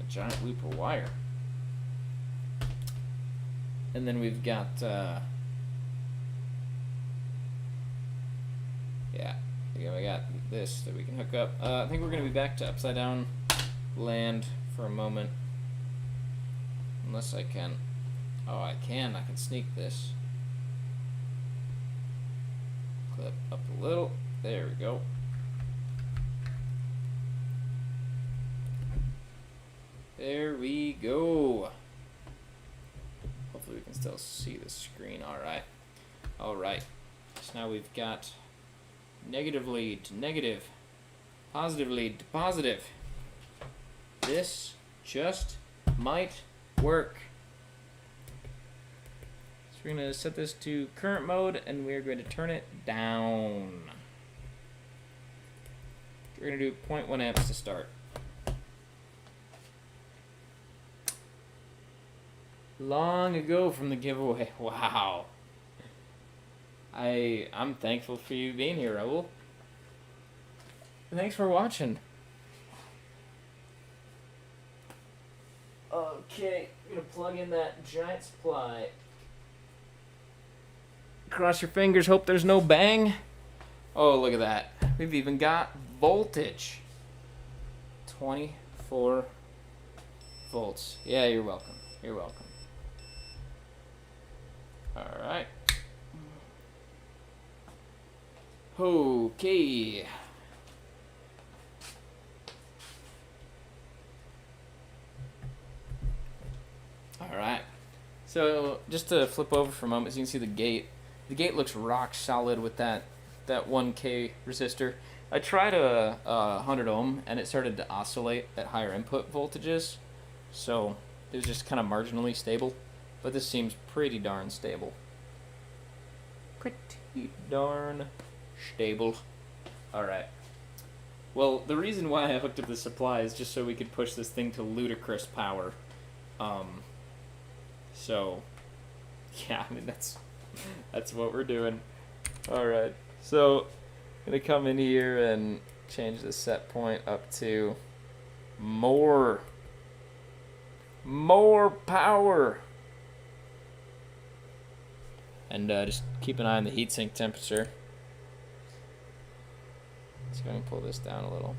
a giant loop of wire. And then we've got yeah, again, we got this that we can hook up. I think we're gonna be back to upside down land for a moment, unless I can. Oh, I can sneak this. Clip up a little. There we go. There we go. Hopefully we can still see the screen. Alright. Alright. So now we've got negative lead to negative, positive lead to positive. This just might work. So we're going to set this to current mode, and we're going to turn it down. We're going to do 0.1 amps to start. Long ago from the giveaway. Wow. I'm thankful for you being here, Raul. Thanks for watching. Okay, I'm gonna plug in that giant supply. Cross your fingers, hope there's no bang. Oh, look at that. We've even got voltage. 24 volts. Yeah, you're welcome. You're welcome. Alright. Okay. Alright. So, just to flip over for a moment, so you can see the gate. The gate looks rock solid with that 1K resistor. I tried a 100 ohm, and it started to oscillate at higher input voltages. So, it was just kind of marginally stable. But this seems pretty darn stable. Pretty darn stable. Alright. Well, the reason why I hooked up the supply is just so we could push this thing to ludicrous power. So, yeah, I mean, that's what we're doing. Alright, so, I'm gonna come in here and change the set point up to more power. And just keep an eye on the heatsink temperature. Let's go and pull this down a little.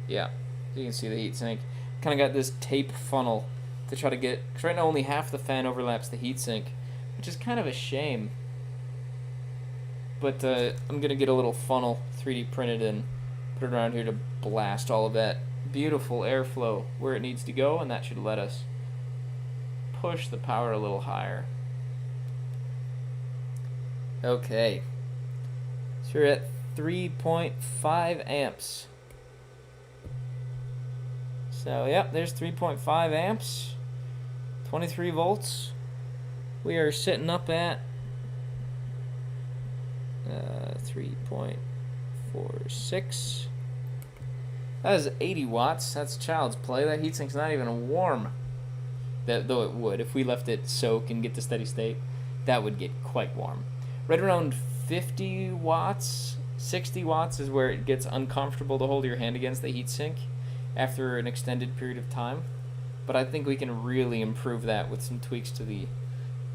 Yeah, you can see the heatsink. Kind of got this tape funnel to try to get, because right now only half the fan overlaps the heatsink, which is kind of a shame. But I'm going to get a little funnel 3D printed and put it around here to blast all of that beautiful airflow where it needs to go, and that should let us push the power a little higher. Okay, so we're at 3.5 amps. So, yep, there's 3.5 amps, 23 volts. We are sitting up at 3.46. That is 80 watts. That's child's play. That heatsink's not even warm. Though it would. If we left it soak and get to steady state, that would get quite warm. Right around 50 watts, 60 watts is where it gets uncomfortable to hold your hand against the heatsink after an extended period of time. But I think we can really improve that with some tweaks to the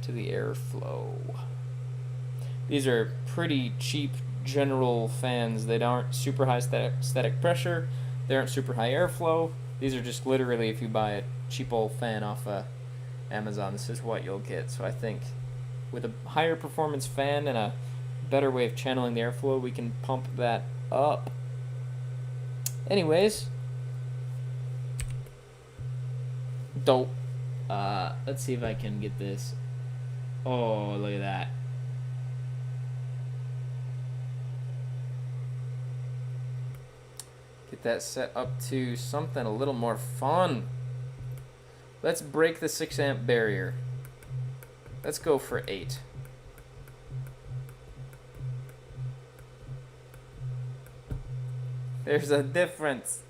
airflow. These are pretty cheap general fans. They aren't super high static pressure. They aren't super high airflow. These are just literally, if you buy a cheap old fan off Amazon, this is what you'll get. So I think with a higher performance fan and a better way of channeling the airflow, we can pump that up. Anyways, dope. Let's see if I can get this. Oh, look at that. Get that set up to something a little more fun. Let's break the 6 amp barrier. Let's go for 8. There's a difference.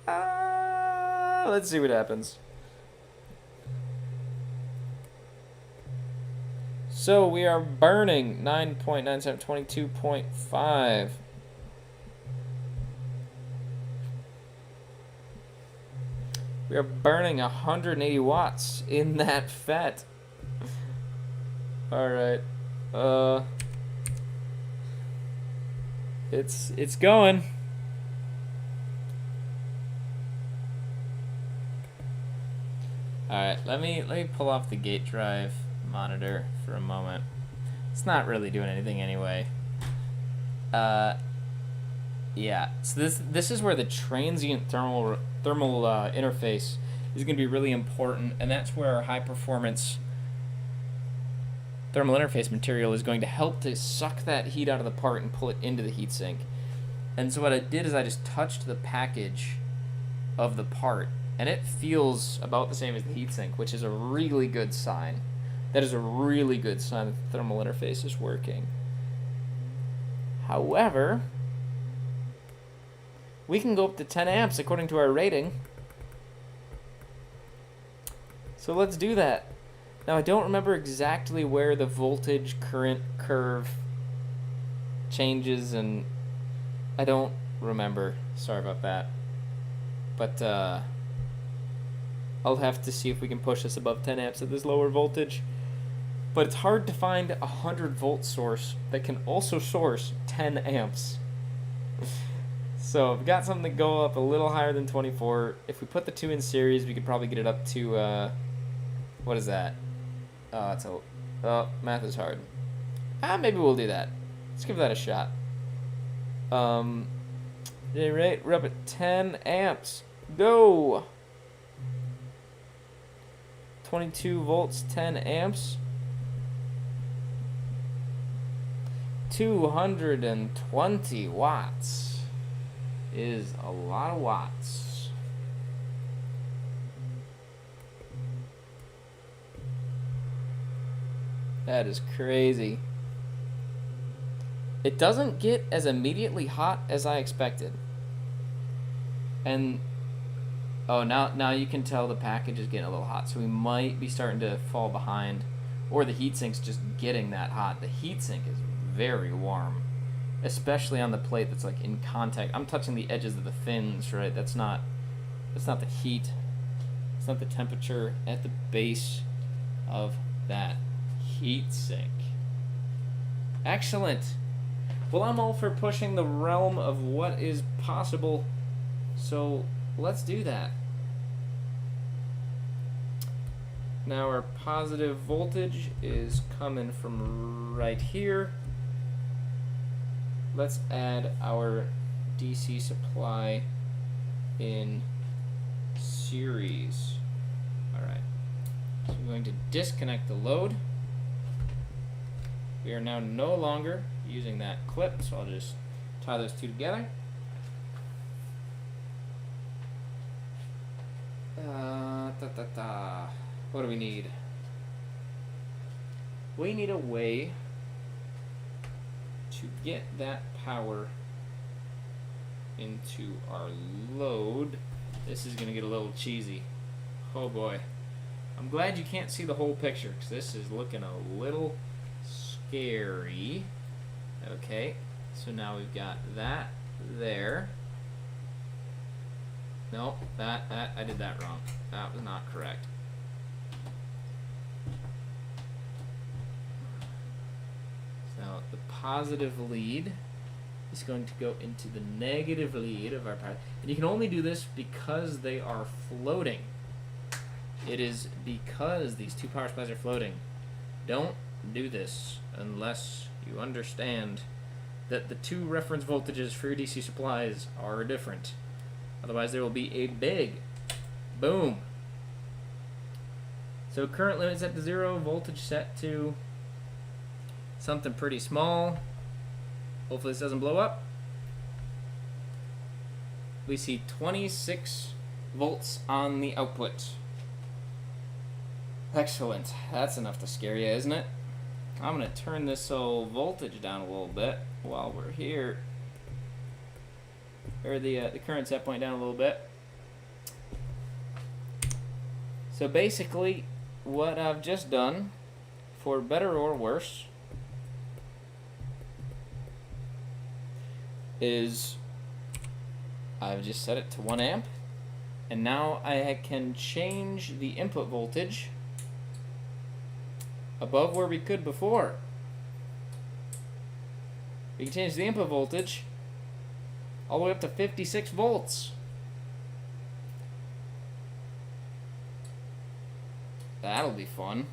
Let's see what happens. So we are burning 9.97, 22.5. We are burning 180 watts in that FET. Alright. It's going. Alright, let me pull off the gate drive monitor for a moment. It's not really doing anything anyway. Yeah, so this is where the transient thermal interface is going to be really important, and that's where our high performance thermal interface material is going to help to suck that heat out of the part and pull it into the heatsink. And so what I did is I just touched the package of the part, and it feels about the same as the heatsink, which is a really good sign. That is a really good sign that the thermal interface is working. However, we can go up to 10 amps according to our rating. So let's do that. Now, I don't remember exactly where the voltage current curve changes, and I don't remember. Sorry about that. But I'll have to see if we can push this above 10 amps at this lower voltage. But it's hard to find a 100-volt source that can also source 10 amps. So I've got something to go up a little higher than 24. If we put the two in series, we could probably get it up to, what is that? Math is hard. Maybe we'll do that. Let's give that a shot. Right, we're up at 10 amps. Go! 22 volts, 10 amps. 220 watts is a lot of watts. That is crazy. It doesn't get as immediately hot as I expected. And oh, now you can tell the package is getting a little hot, so we might be starting to fall behind, or the heatsink's just getting that hot. The heatsink is very warm, especially on the plate that's like in contact. I'm touching the edges of the fins, right? That's not the heat. It's not the temperature at the base of that heatsink. Excellent. Well, I'm all for pushing the realm of what is possible, so let's do that. Now our positive voltage is coming from right here. Let's add our DC supply in series. Alright, so I'm going to disconnect the load. We are now no longer using that clip, so I'll just tie those two together. What do we need? We need a way to get that power into our load. This is going to get a little cheesy. Oh boy. I'm glad you can't see the whole picture, because this is looking a little scary. Okay, so now we've got that there. No, that I did that wrong. That was not correct. So the positive lead is going to go into the negative lead of our power. And you can only do this because they are floating. It is because these two power supplies are floating. Don't do this unless you understand that the two reference voltages for your DC supplies are different. Otherwise there will be a big boom. So current limit set to 0, voltage set to something pretty small. Hopefully this doesn't blow up. We see 26 volts on the output. Excellent. That's enough to scare you, isn't it? I'm going to turn this whole voltage down a little bit while we're here. Or the current set point down a little bit. So basically, what I've just done, for better or worse, is I've just set it to 1 amp, and now I can change the input voltage above where we could before. We can change the input voltage all the way up to 56 volts. That'll be fun.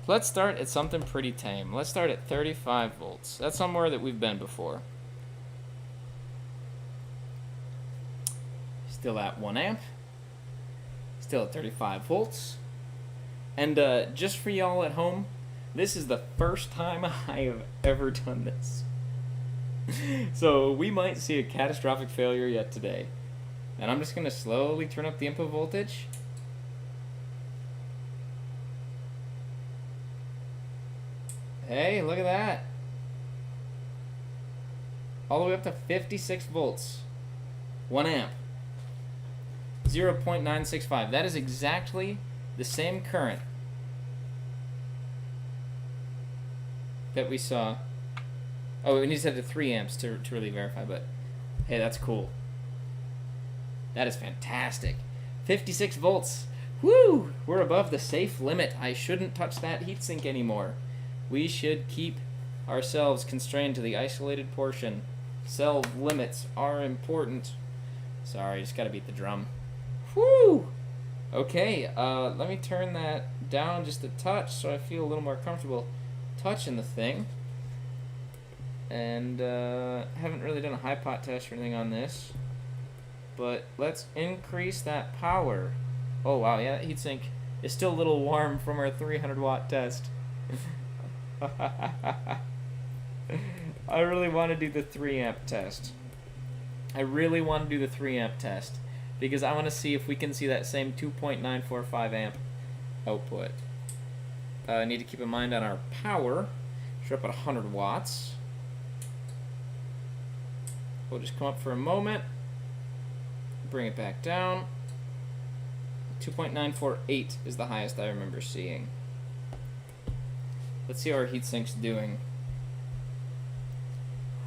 Let's start at something pretty tame. Let's start at 35 volts. That's somewhere that we've been before. Still at 1 amp. Still at 35 volts. And just for y'all at home, this is the first time I have ever done this. So we might see a catastrophic failure yet today. And I'm just going to slowly turn up the input voltage. Hey, look at that. All the way up to 56 volts. 1 amp. 0.965. That is exactly the same current that we saw. Oh, we need to set it to 3 amps to really verify, but hey, that's cool. That is fantastic. 56 volts. Woo! We're above the safe limit. I shouldn't touch that heatsink anymore. We should keep ourselves constrained to the isolated portion. Cell limits are important. Sorry, just gotta beat the drum. Woo! Okay, let me turn that down just a touch so I feel a little more comfortable touching the thing. And haven't really done a high pot test or anything on this. But let's increase that power. Oh wow, yeah, that heatsink is still a little warm from our 300 watt test. I really want to do the 3 amp test. I really want to do the 3 amp test because I want to see if we can see that same 2.945 amp output. I need to keep in mind on our power, we're up at 100 watts. We'll just come up for a moment, bring it back down. 2.948 is the highest I remember seeing. Let's see how our heatsink's doing.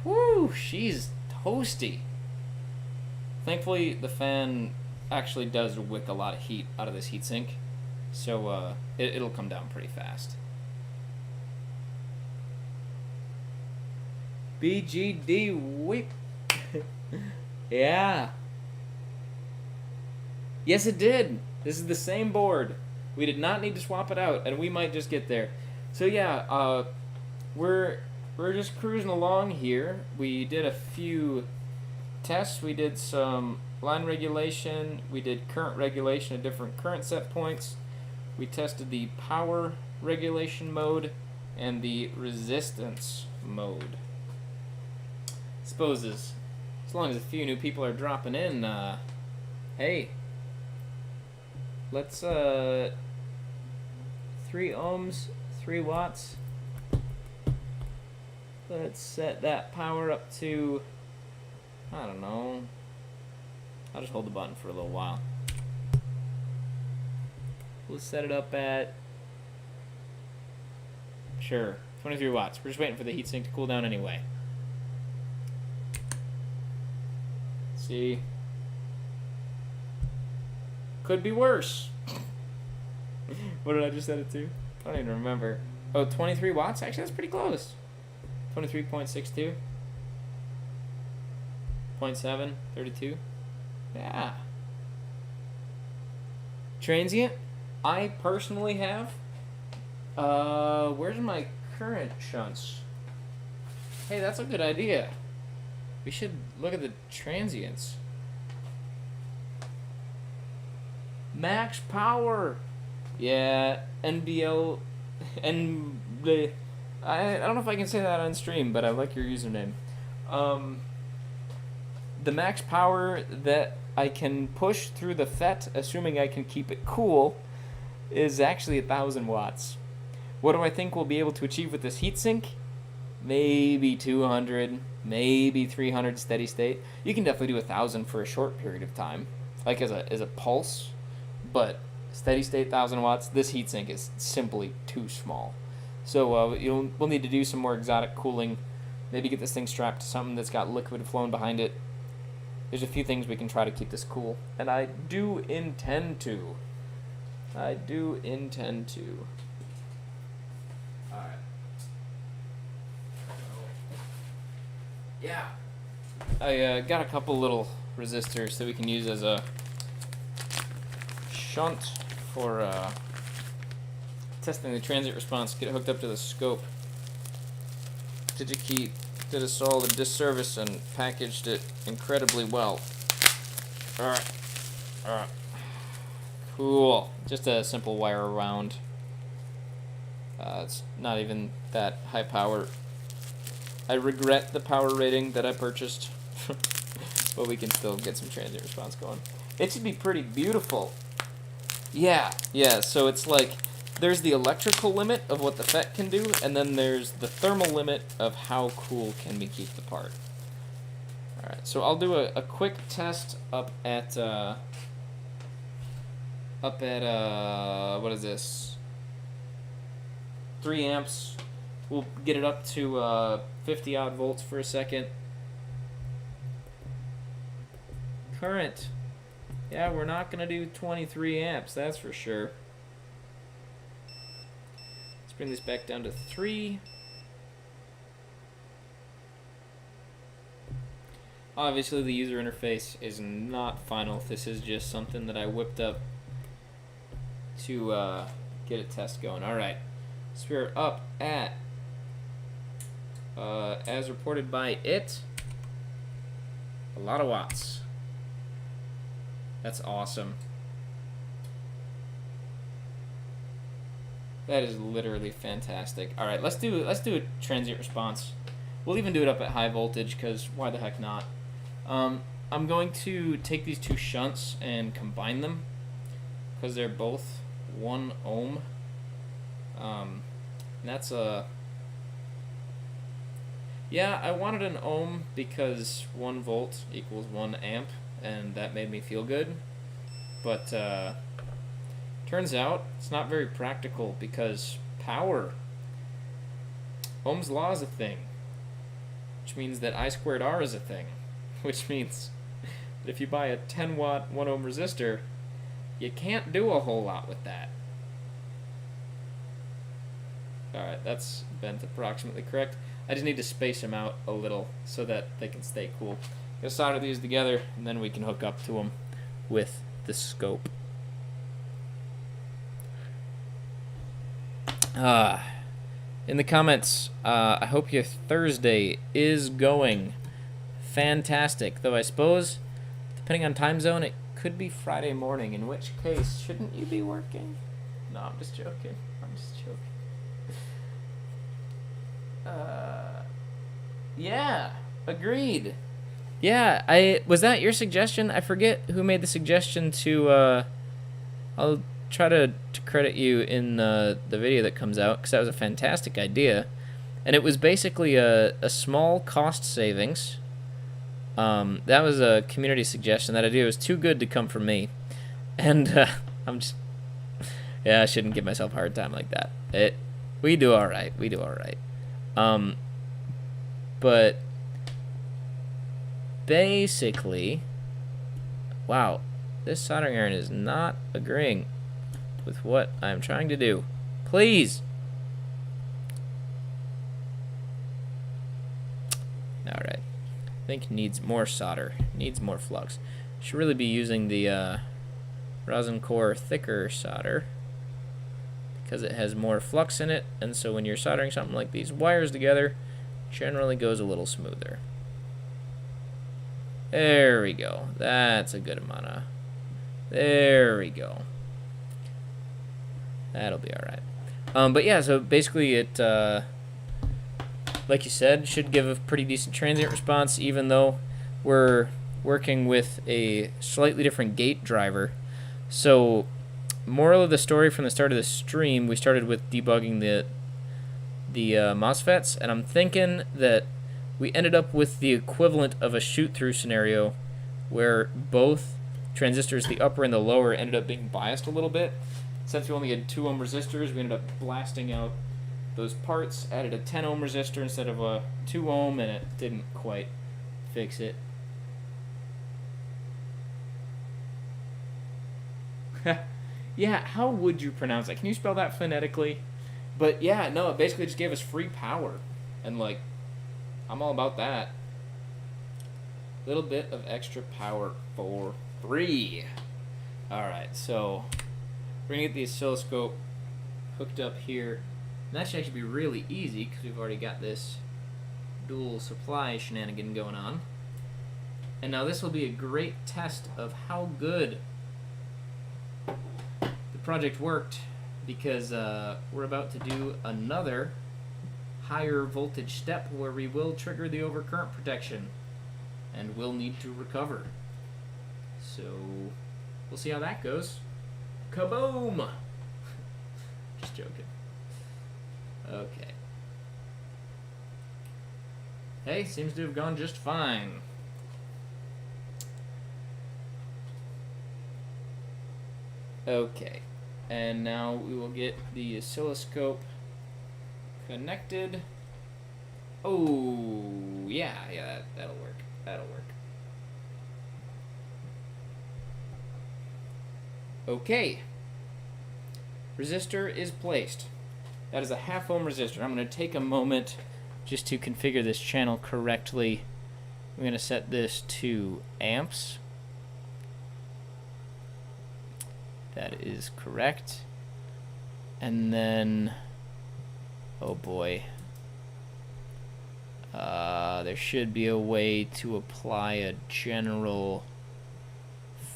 Woo, she's toasty. Thankfully, the fan actually does wick a lot of heat out of this heatsink, so it'll come down pretty fast. BGD whip. Yeah. Yes, it did. This is the same board. We did not need to swap it out, and we might just get there. So yeah, we're just cruising along here. We did a few tests. We did some line regulation. We did current regulation at different current set points. We tested the power regulation mode and the resistance mode. Suppose as long as a few new people are dropping in, hey, let's 3 ohms, 3 watts. Let's set that power up to, I don't know, I'll just hold the button for a little while. We'll set it up at, sure, 23 watts. We're just waiting for the heatsink to cool down anyway. See, could be worse. What did I just set it to? I don't even remember. Oh, 23 watts? Actually, that's pretty close. 23.62. 0.7, 32. Yeah. Transient, I personally have. Where's my current shunts? Hey, that's a good idea. We should look at the transients. Max power. Yeah, NBL. I don't know if I can say that on stream, but I like your username. The max power that I can push through the FET, assuming I can keep it cool, is actually 1,000 watts. What do I think we'll be able to achieve with this heatsink? Maybe 200, maybe 300 steady state. You can definitely do 1,000 for a short period of time, like as a pulse, but steady state 1,000 watts, this heatsink is simply too small. So we'll need to do some more exotic cooling, maybe get this thing strapped to something that's got liquid flowing behind it. There's a few things we can try to keep this cool, and I do intend to. Alright. Yeah. I got a couple little resistors that we can use as a shunt for testing the transient response. Get it hooked up to the scope. DigiKey did us all a disservice and packaged it incredibly well. Alright. Cool. Just a simple wire around. It's not even that high power. I regret the power rating that I purchased, but we can still get some transient response going. It should be pretty beautiful. Yeah, so it's like, there's the electrical limit of what the FET can do, and then there's the thermal limit of how cool can we keep the part. Alright, so I'll do a quick test up at what is this? 3 amps. We'll get it up to 50 odd volts for a second. Current. Yeah, we're not gonna do 23 amps, that's for sure. Let's bring this back down to 3. Obviously the user interface is not final. This is just something that I whipped up to get a test going. Alright, so we're up at, as reported by it, a lot of watts. That's awesome. That is literally fantastic. Alright, let's do a transient response. We'll even do it up at high voltage, because why the heck not? I'm going to take these 2 shunts and combine them, because they're both 1 ohm. And that's a... Yeah, I wanted an ohm because 1 volt equals 1 amp, and that made me feel good. But turns out it's not very practical, because power, Ohm's law is a thing, which means that I squared R is a thing, which means that if you buy a 10 watt 1 ohm resistor, you can't do a whole lot with that. Alright, that's bent approximately correct. I just need to space them out a little so that they can stay cool. Gonna solder these together, and then we can hook up to them with the scope. In the comments, I hope your Thursday is going fantastic. Though I suppose, depending on time zone, it could be Friday morning, in which case, shouldn't you be working? No, I'm just joking. I'm just joking. Yeah, agreed. Yeah, was that your suggestion? I forget who made the suggestion to, I'll try to credit you in the video that comes out, because that was a fantastic idea. And it was basically a small cost savings. That was a community suggestion. That idea was too good to come from me. And I'm just... Yeah, I shouldn't give myself a hard time like that. We do alright. We do alright. But basically... Wow, this soldering iron is not agreeing with what I'm trying to do. Please! Alright. I think needs more solder. Needs more flux. Should really be using the rosin core thicker solder, because it has more flux in it, and so when you're soldering something like these wires together, it generally goes a little smoother. There we go. That's a good amount of... There we go. That'll be alright. But yeah, so basically it, like you said, should give a pretty decent transient response, even though we're working with a slightly different gate driver. So, moral of the story from the start of the stream, we started with debugging the MOSFETs, and I'm thinking that we ended up with the equivalent of a shoot-through scenario where both transistors, the upper and the lower, ended up being biased a little bit. Since we only had 2 ohm resistors, we ended up blasting out those parts, added a 10 ohm resistor instead of a 2 ohm, and it didn't quite fix it. Yeah, how would you pronounce that? Can you spell that phonetically? But yeah, no, it basically just gave us free power. And like, I'm all about that. Little bit of extra power for free. Alright, so we're going to get the oscilloscope hooked up here. And that should actually be really easy, because we've already got this dual supply shenanigan going on. And now this will be a great test of how good the project worked, because we're about to do another higher voltage step where we will trigger the overcurrent protection, and we'll need to recover. So we'll see how that goes. Kaboom! Just joking. Okay. Hey, seems to have gone just fine. Okay, and now we will get the oscilloscope connected. Oh, yeah, that'll work. That'll work. Okay. Resistor is placed. That is a 1/2 ohm resistor. I'm going to take a moment just to configure this channel correctly. I'm going to set this to amps. That is correct. And then, oh boy, there should be a way to apply a general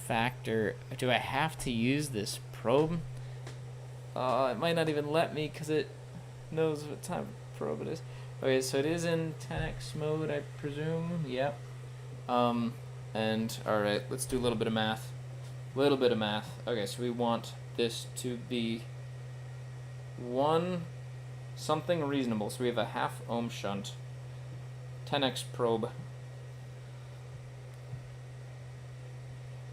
factor. Do I have to use this probe? It might not even let me because it knows what type of probe it is. Okay, so it is in 10x mode, I presume. Yep. And alright, let's do a little bit of math. Okay, so we want this to be something reasonable. So we have a 1/2 ohm shunt, 10x probe.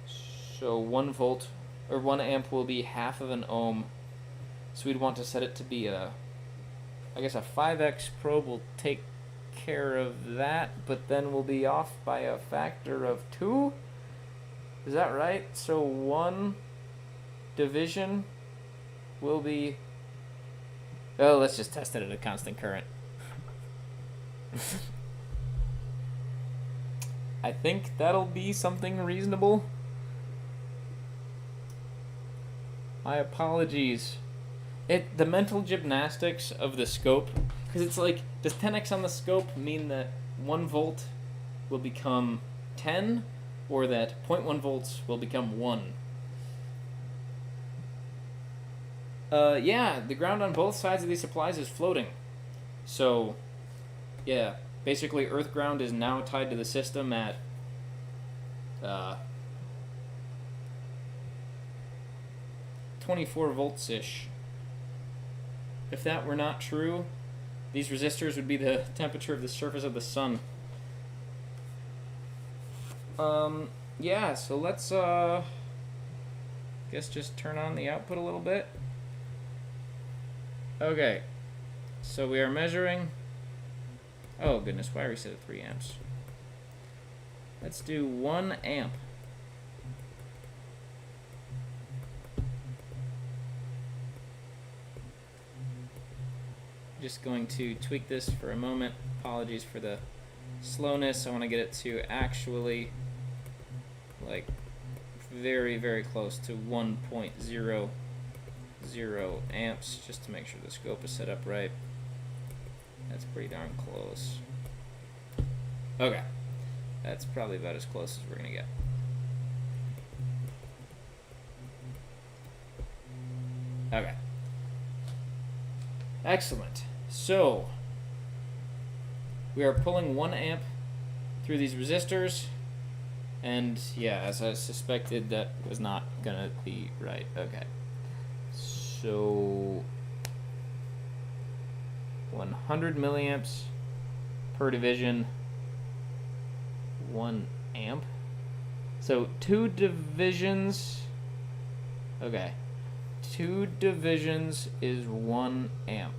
So 1 volt or 1 amp will be 1/2 of an ohm. So we'd want to set it to be I guess a 5x probe will take care of that, but then we'll be off by a factor of 2. Is that right? So 1 division will be... Oh, let's just test it at a constant current. I think that'll be something reasonable. My apologies. The mental gymnastics of the scope, because it's like, does 10x on the scope mean that 1 volt will become 10, or that 0.1 volts will become 1? Yeah, the ground on both sides of these supplies is floating. So, yeah, basically earth ground is now tied to the system at 24 volts-ish. If that were not true, these resistors would be the temperature of the surface of the sun. Yeah, so let's, guess just turn on the output a little bit. Okay, so we are measuring... Oh, goodness, why are we set at 3 amps? Let's do 1 amp. Just going to tweak this for a moment. Apologies for the slowness. I want to get it to actually like very, very close to 1.00 amps, just to make sure the scope is set up right. That's pretty darn close. Okay, that's probably about as close as we're gonna get. Okay, excellent. So we are pulling 1 amp through these resistors, and yeah, as I suspected, that was not gonna be right. Okay, so 100 milliamps per division, 1 amp. So 2 divisions, okay, 2 divisions is 1 amp.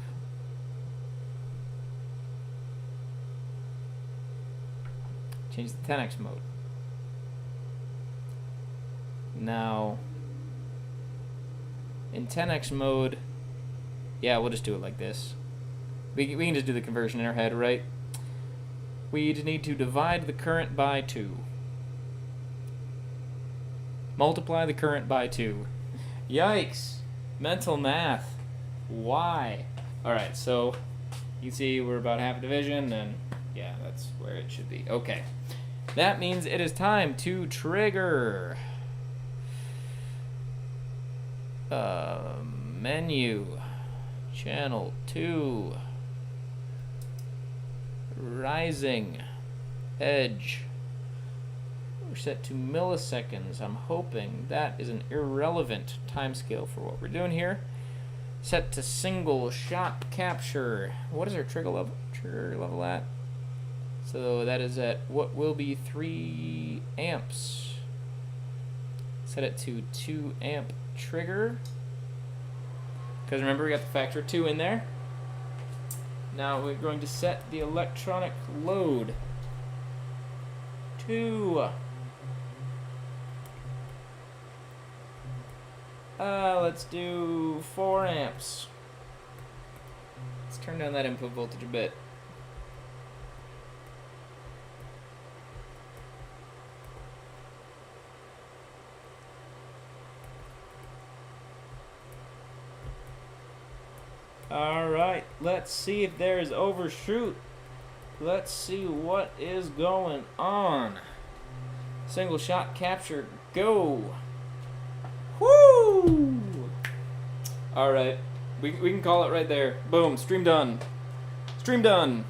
Change the 10x mode. Now, in 10x mode, yeah, we'll just do it like this. We can just do the conversion in our head, right? We need to divide the current by 2. Multiply the current by 2. Yikes! Mental math. Why? Alright, so you see we're about half a division, and yeah, that's where it should be. Okay. That means it is time to trigger. Menu. Channel 2. Rising. Edge. We're set to milliseconds. I'm hoping that is an irrelevant timescale for what we're doing here. Set to single shot capture. What is our trigger level at? So that is at what will be 3 amps. Set it to 2 amp trigger. Because remember, we got the factor 2 in there. Now we're going to set the electronic load to let's do 4 amps. Let's turn down that input voltage a bit. Alright, let's see if there's overshoot. Let's see what is going on. Single shot capture, go. Woo! Alright, we can call it right there. Boom, stream done. Stream done.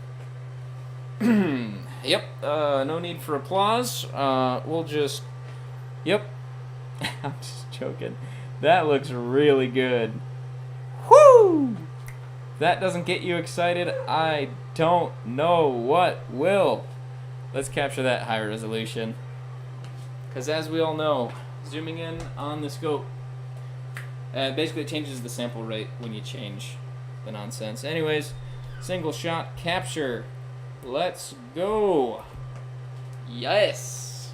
Yep, no need for applause. We'll just, yep. I'm just joking. That looks really good. Woo! If that doesn't get you excited, I don't know what will. Let's capture that high resolution. Because as we all know, zooming in on the scope, basically it changes the sample rate when you change the nonsense. Anyways, single shot capture. Let's go. Yes.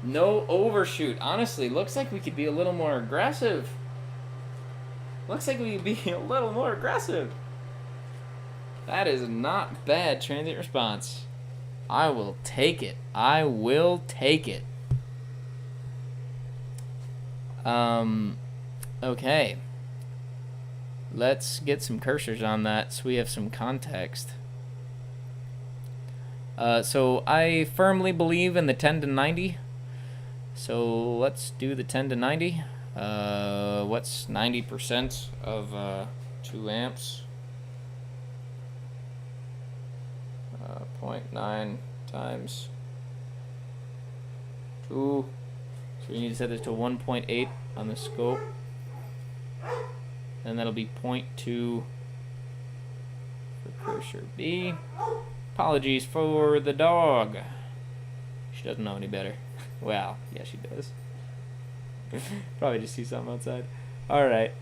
No overshoot. Honestly, looks like we could be a little more aggressive. Looks like we could be a little more aggressive. That is not bad transient response. I will take it. I will take it. Okay. Let's get some cursors on that so we have some context. So I firmly believe in the 10 to 90. So let's do the 10 to 90. What's 90% of 2 amps? 0.9 times 2. So we need to set this to 1.8 on the scope. And that'll be 0.2 for cursor B. Apologies for the dog. She doesn't know any better. Well, yeah, she does. Probably just see something outside. Alright.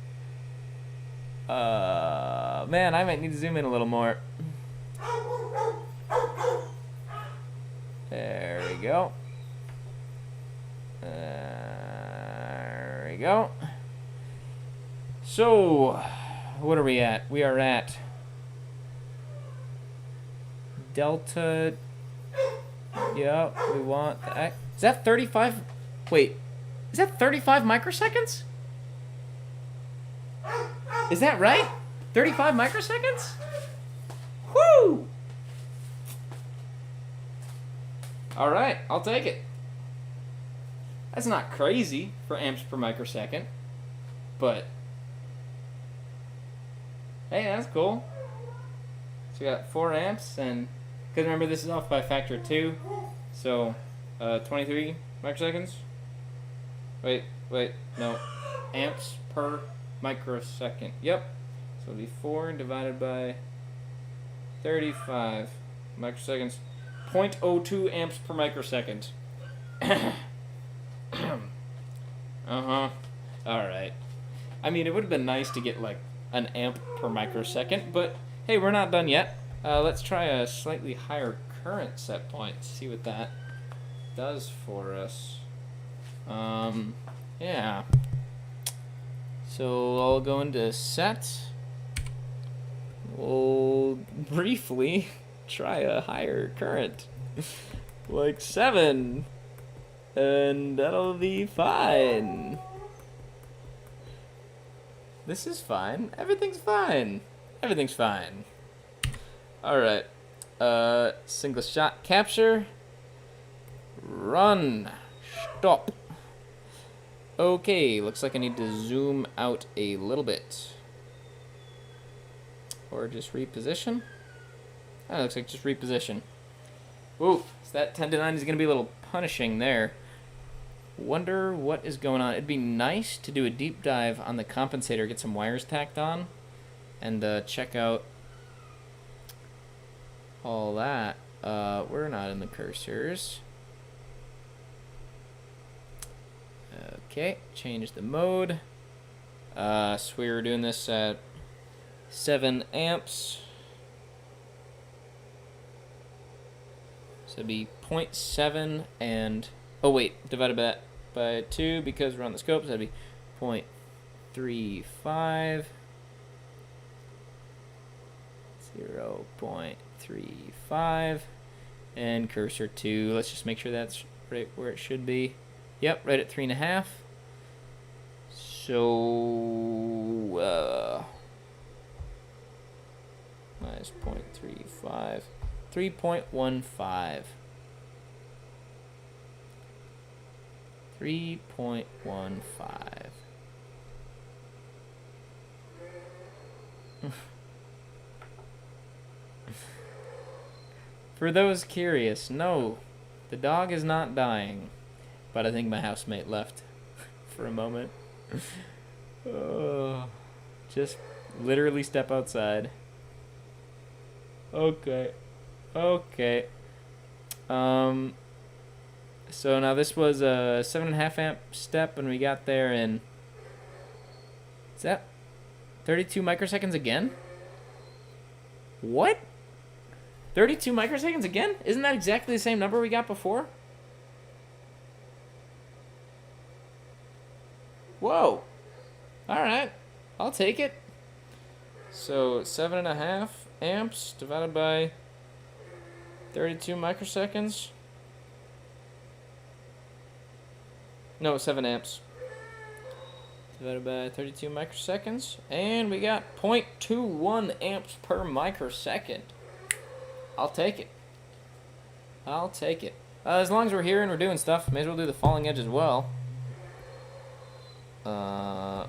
Man, I might need to zoom in a little more. There we go. There we go. So, what are we at? We are at delta. Yep, we want that. Is that 35? Wait, is that 35 microseconds? Is that right? 35 microseconds? Woo! All right, I'll take it. That's not crazy for amps per microsecond, but hey, that's cool. So we got 4 amps, and because remember this is off by a factor of 2, so 23 microseconds. Wait, no, amps per microsecond. Yep. So it'll be 4 divided by 35 microseconds. 0.02 amps per microsecond. Uh-huh. Alright. I mean, it would have been nice to get like an amp per microsecond, but hey, we're not done yet. Let's try a slightly higher current set point, see what that does for us. Yeah. So I'll go into set. We'll briefly try a higher current, like 7, and that'll be fine. This is fine. Everything's fine. Everything's fine. Alright. Single shot capture. Run. Stop. Okay, looks like I need to zoom out a little bit. Or just reposition. Oh, looks like just reposition. Whoa, so that 10 to 9 is going to be a little punishing there. Wonder what is going on. It'd be nice to do a deep dive on the compensator, get some wires tacked on, and check out all that. We're not in the cursors. Okay, change the mode. So we were doing this at 7 amps. So it'd be 0.7 and... Oh wait, divided by 2 because we're on the scope, so that'd be 0.35. 0.35. And cursor to, let's just make sure that's right where it should be. Yep, right at 3.5. So, minus 0.35. 3.15. 3.15. For those curious, no, the dog is not dying. But I think my housemate left for a moment. Oh, just literally step outside. Okay. Okay. So now this was a 7.5 amp step when we got there in... Is that 32 microseconds again? What? 32 microseconds again? Isn't that exactly the same number we got before? Whoa. Alright. I'll take it. So 7.5 amps divided by 32 microseconds. No, 7 amps. Divided by 32 microseconds. And we got 0.21 amps per microsecond. I'll take it. I'll take it. As long as we're here and we're doing stuff, may as well do the falling edge as well.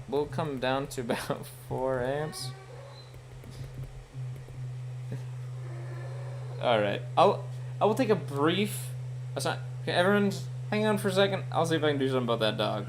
We'll come down to about 4 amps. Alright. I will take a brief... Okay, everyone, hang on for a second. I'll see if I can do something about that dog.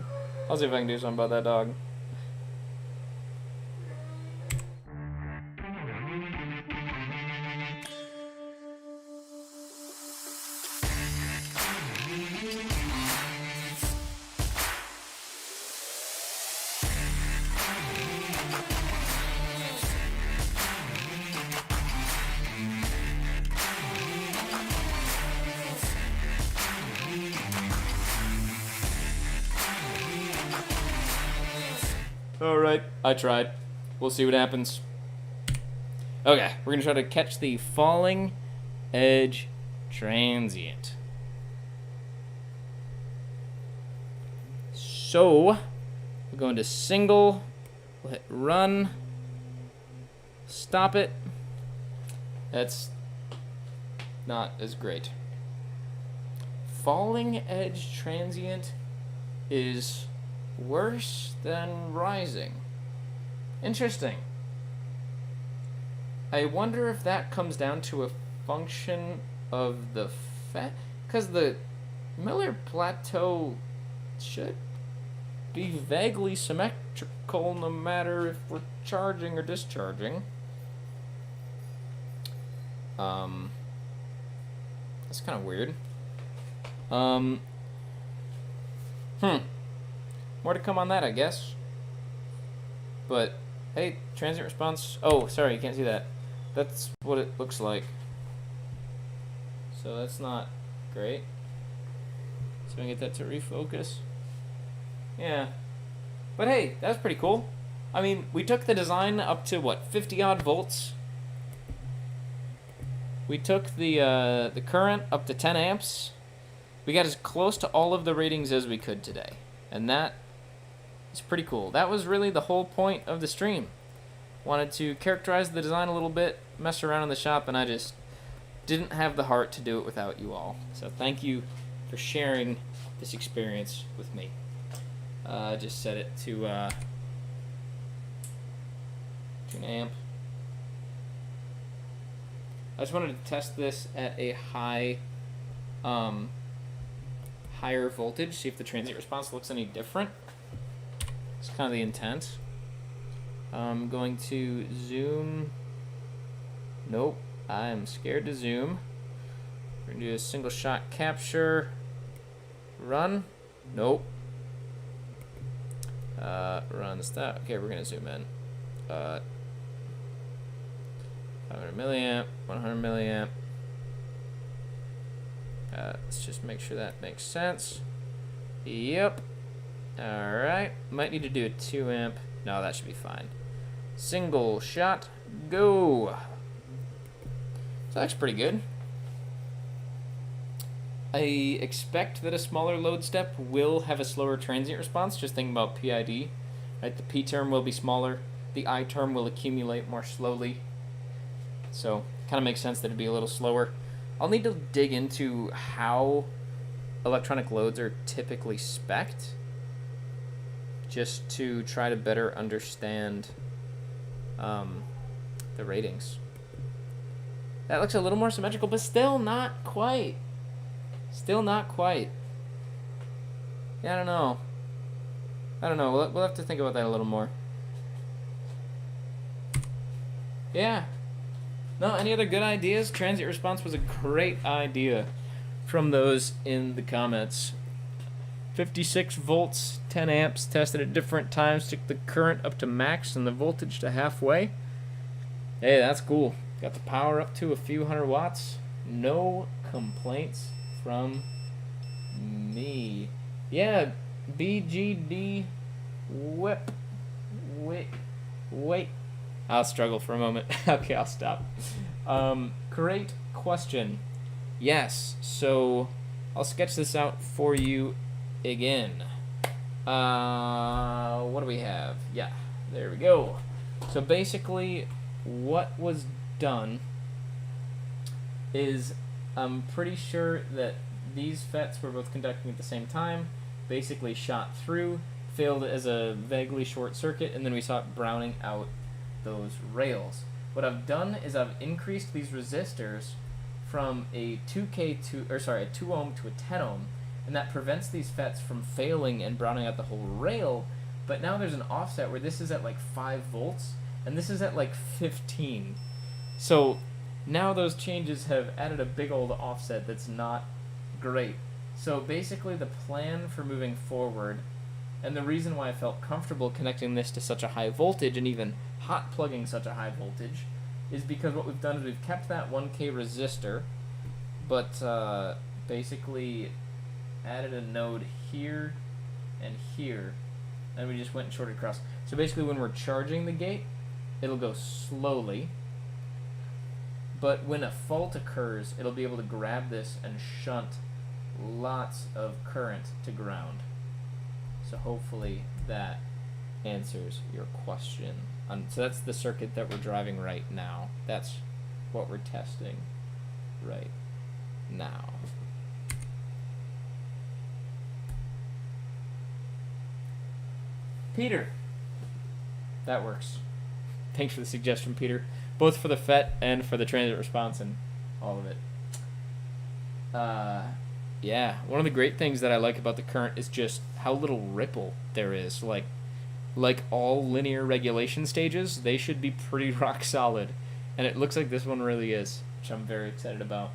Alright, I tried. We'll see what happens. Okay, we're going to try to catch the falling edge transient. So, we're going to single, we'll hit run, stop it. That's not as great. Falling edge transient is worse than rising. Interesting. I wonder if that comes down to a function of the because the Miller plateau should be vaguely symmetrical no matter if we're charging or discharging. That's kind of weird. More to come on that, I guess. But, hey, transient response. Oh, sorry, you can't see that. That's what it looks like. So that's not great. So I can get that to refocus. Yeah. But hey, that's pretty cool. I mean, we took the design up to, what, 50 odd volts? We took the current up to 10 amps. We got as close to all of the ratings as we could today. And that is pretty cool. That was really the whole point of the stream. Wanted to characterize the design a little bit, mess around in the shop, and I just didn't have the heart to do it without you all. So thank you for sharing this experience with me. Just set it to an amp. I just wanted to test this at a higher voltage, see if the transient response looks any different. It's kind of the intent. I'm going to zoom. Nope, I'm scared to zoom. We're going to do a single shot capture. Run. Nope. runs that. Okay, we're gonna zoom in. 500 milliamp, 100 milliamp. Let's just make sure that makes sense. Yep. Alright. Might need to do a 2 amp. No, that should be fine. Single shot. Go. So that's pretty good. I expect that a smaller load step will have a slower transient response. Just thinking about PID. Right? The P term will be smaller. The I term will accumulate more slowly. So kind of makes sense that it'd be a little slower. I'll need to dig into how electronic loads are typically spec'd, just to try to better understand the ratings. That looks a little more symmetrical, but still not quite. Still not quite. Yeah, I don't know. We'll have to think about that a little more. Yeah. No, any other good ideas? Transient response was a great idea from those in the comments. 56 volts, 10 amps, tested at different times, took the current up to max and the voltage to halfway. Hey, that's cool. Got the power up to a few hundred watts. No complaints from me. Yeah, BGD whip. Wait. I'll struggle for a moment. Okay, I'll stop. Great question. Yes, so I'll sketch this out for you again. What do we have? Yeah, there we go. So basically, what was done is I'm pretty sure that these FETs were both conducting at the same time, basically shot through, failed as a vaguely short circuit, and then we saw it browning out those rails. What I've done is I've increased these resistors from a 2 ohm to a 10 ohm, and that prevents these FETs from failing and browning out the whole rail. But now there's an offset where this is at like 5 volts and this is at like 15. So now those changes have added a big old offset that's not great. So basically the plan for moving forward, and the reason why I felt comfortable connecting this to such a high voltage and even hot plugging such a high voltage, is because what we've done is we've kept that 1K resistor, but basically added a node here and here, and we just went and shorted across. So basically when we're charging the gate, it'll go slowly, but when a fault occurs, it'll be able to grab this and shunt lots of current to ground. So hopefully that answers your question. So that's the circuit that we're driving right now. That's what we're testing right now. Peter. That works. Thanks for the suggestion, Peter. Both for the FET and for the transient response and all of it. Yeah, one of the great things that I like about the current is just how little ripple there is. Like all linear regulation stages, they should be pretty rock solid. And it looks like this one really is, which I'm very excited about.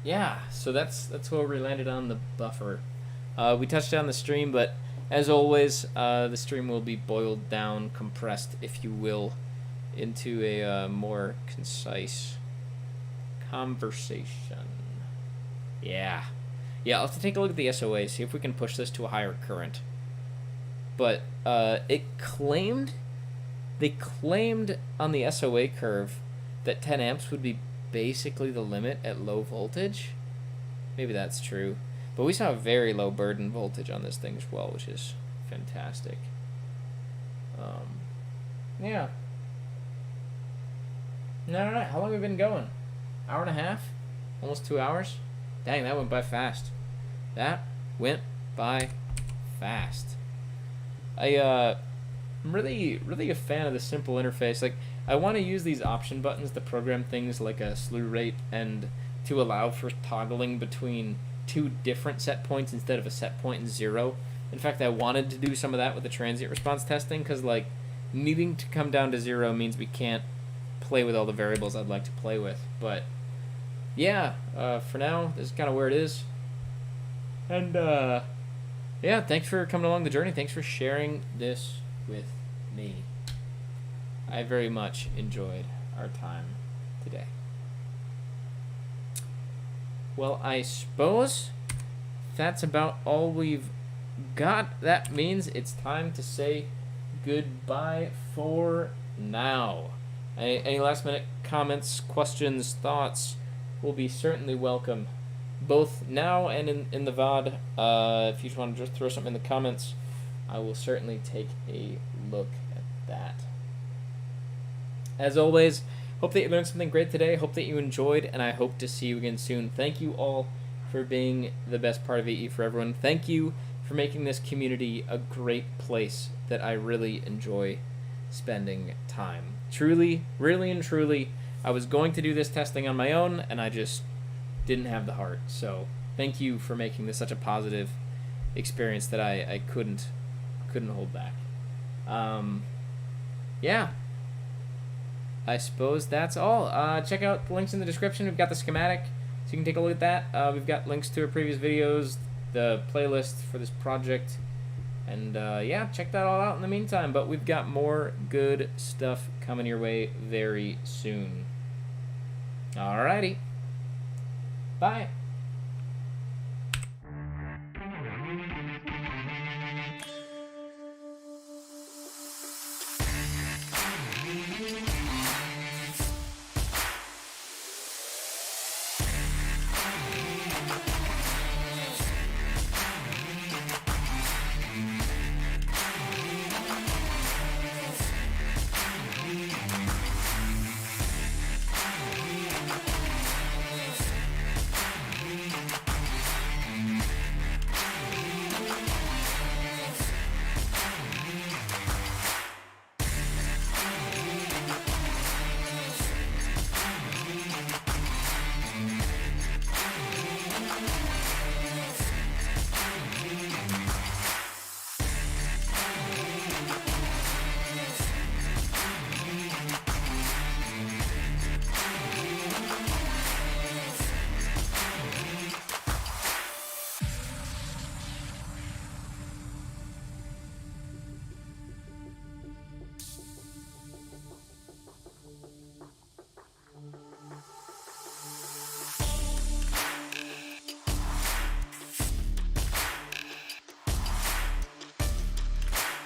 Yeah, so that's where we landed on the buffer. We touched on the stream, but as always, the stream will be boiled down, compressed, if you will, into a more concise conversation. Yeah, I'll have to take a look at the SOA, see if we can push this to a higher current. But they claimed on the SOA curve that 10 amps would be basically the limit at low voltage. Maybe that's true. But we saw a very low burden voltage on this thing as well, which is fantastic. Yeah. Alright, how long have we been going? Hour and a half? Almost 2 hours? Dang, that went by fast. That went by fast. I'm really a fan of the simple interface. Like, I want to use these option buttons to program things like a slew rate and to allow for toggling between two different set points instead of a set point and 0. In fact, I wanted to do some of that with the transient response testing, because like needing to come down to 0 means we can't play with all the variables I'd like to play with. But yeah, for now, this is kind of where it is. And yeah, thanks for coming along the journey. Thanks for sharing this with me. I very much enjoyed our time today. Well, I suppose that's about all we've got. That means it's time to say goodbye for now. Any last minute comments, questions, thoughts will be certainly welcome, both now and in the VOD. If you just want to just throw something in the comments, I will certainly take a look at that. As always, hope that you learned something great today. Hope that you enjoyed, and I hope to see you again soon. Thank you all for being the best part of AE for everyone. Thank you for making this community a great place that I really enjoy spending time. Truly, really and truly, I was going to do this testing on my own, and I just didn't have the heart. So thank you for making this such a positive experience that I couldn't hold back. Yeah. I suppose that's all. Check out the links in the description. We've got the schematic, so you can take a look at that. We've got links to our previous videos, the playlist for this project, and yeah, check that all out in the meantime. But we've got more good stuff coming your way very soon. Alrighty. Bye.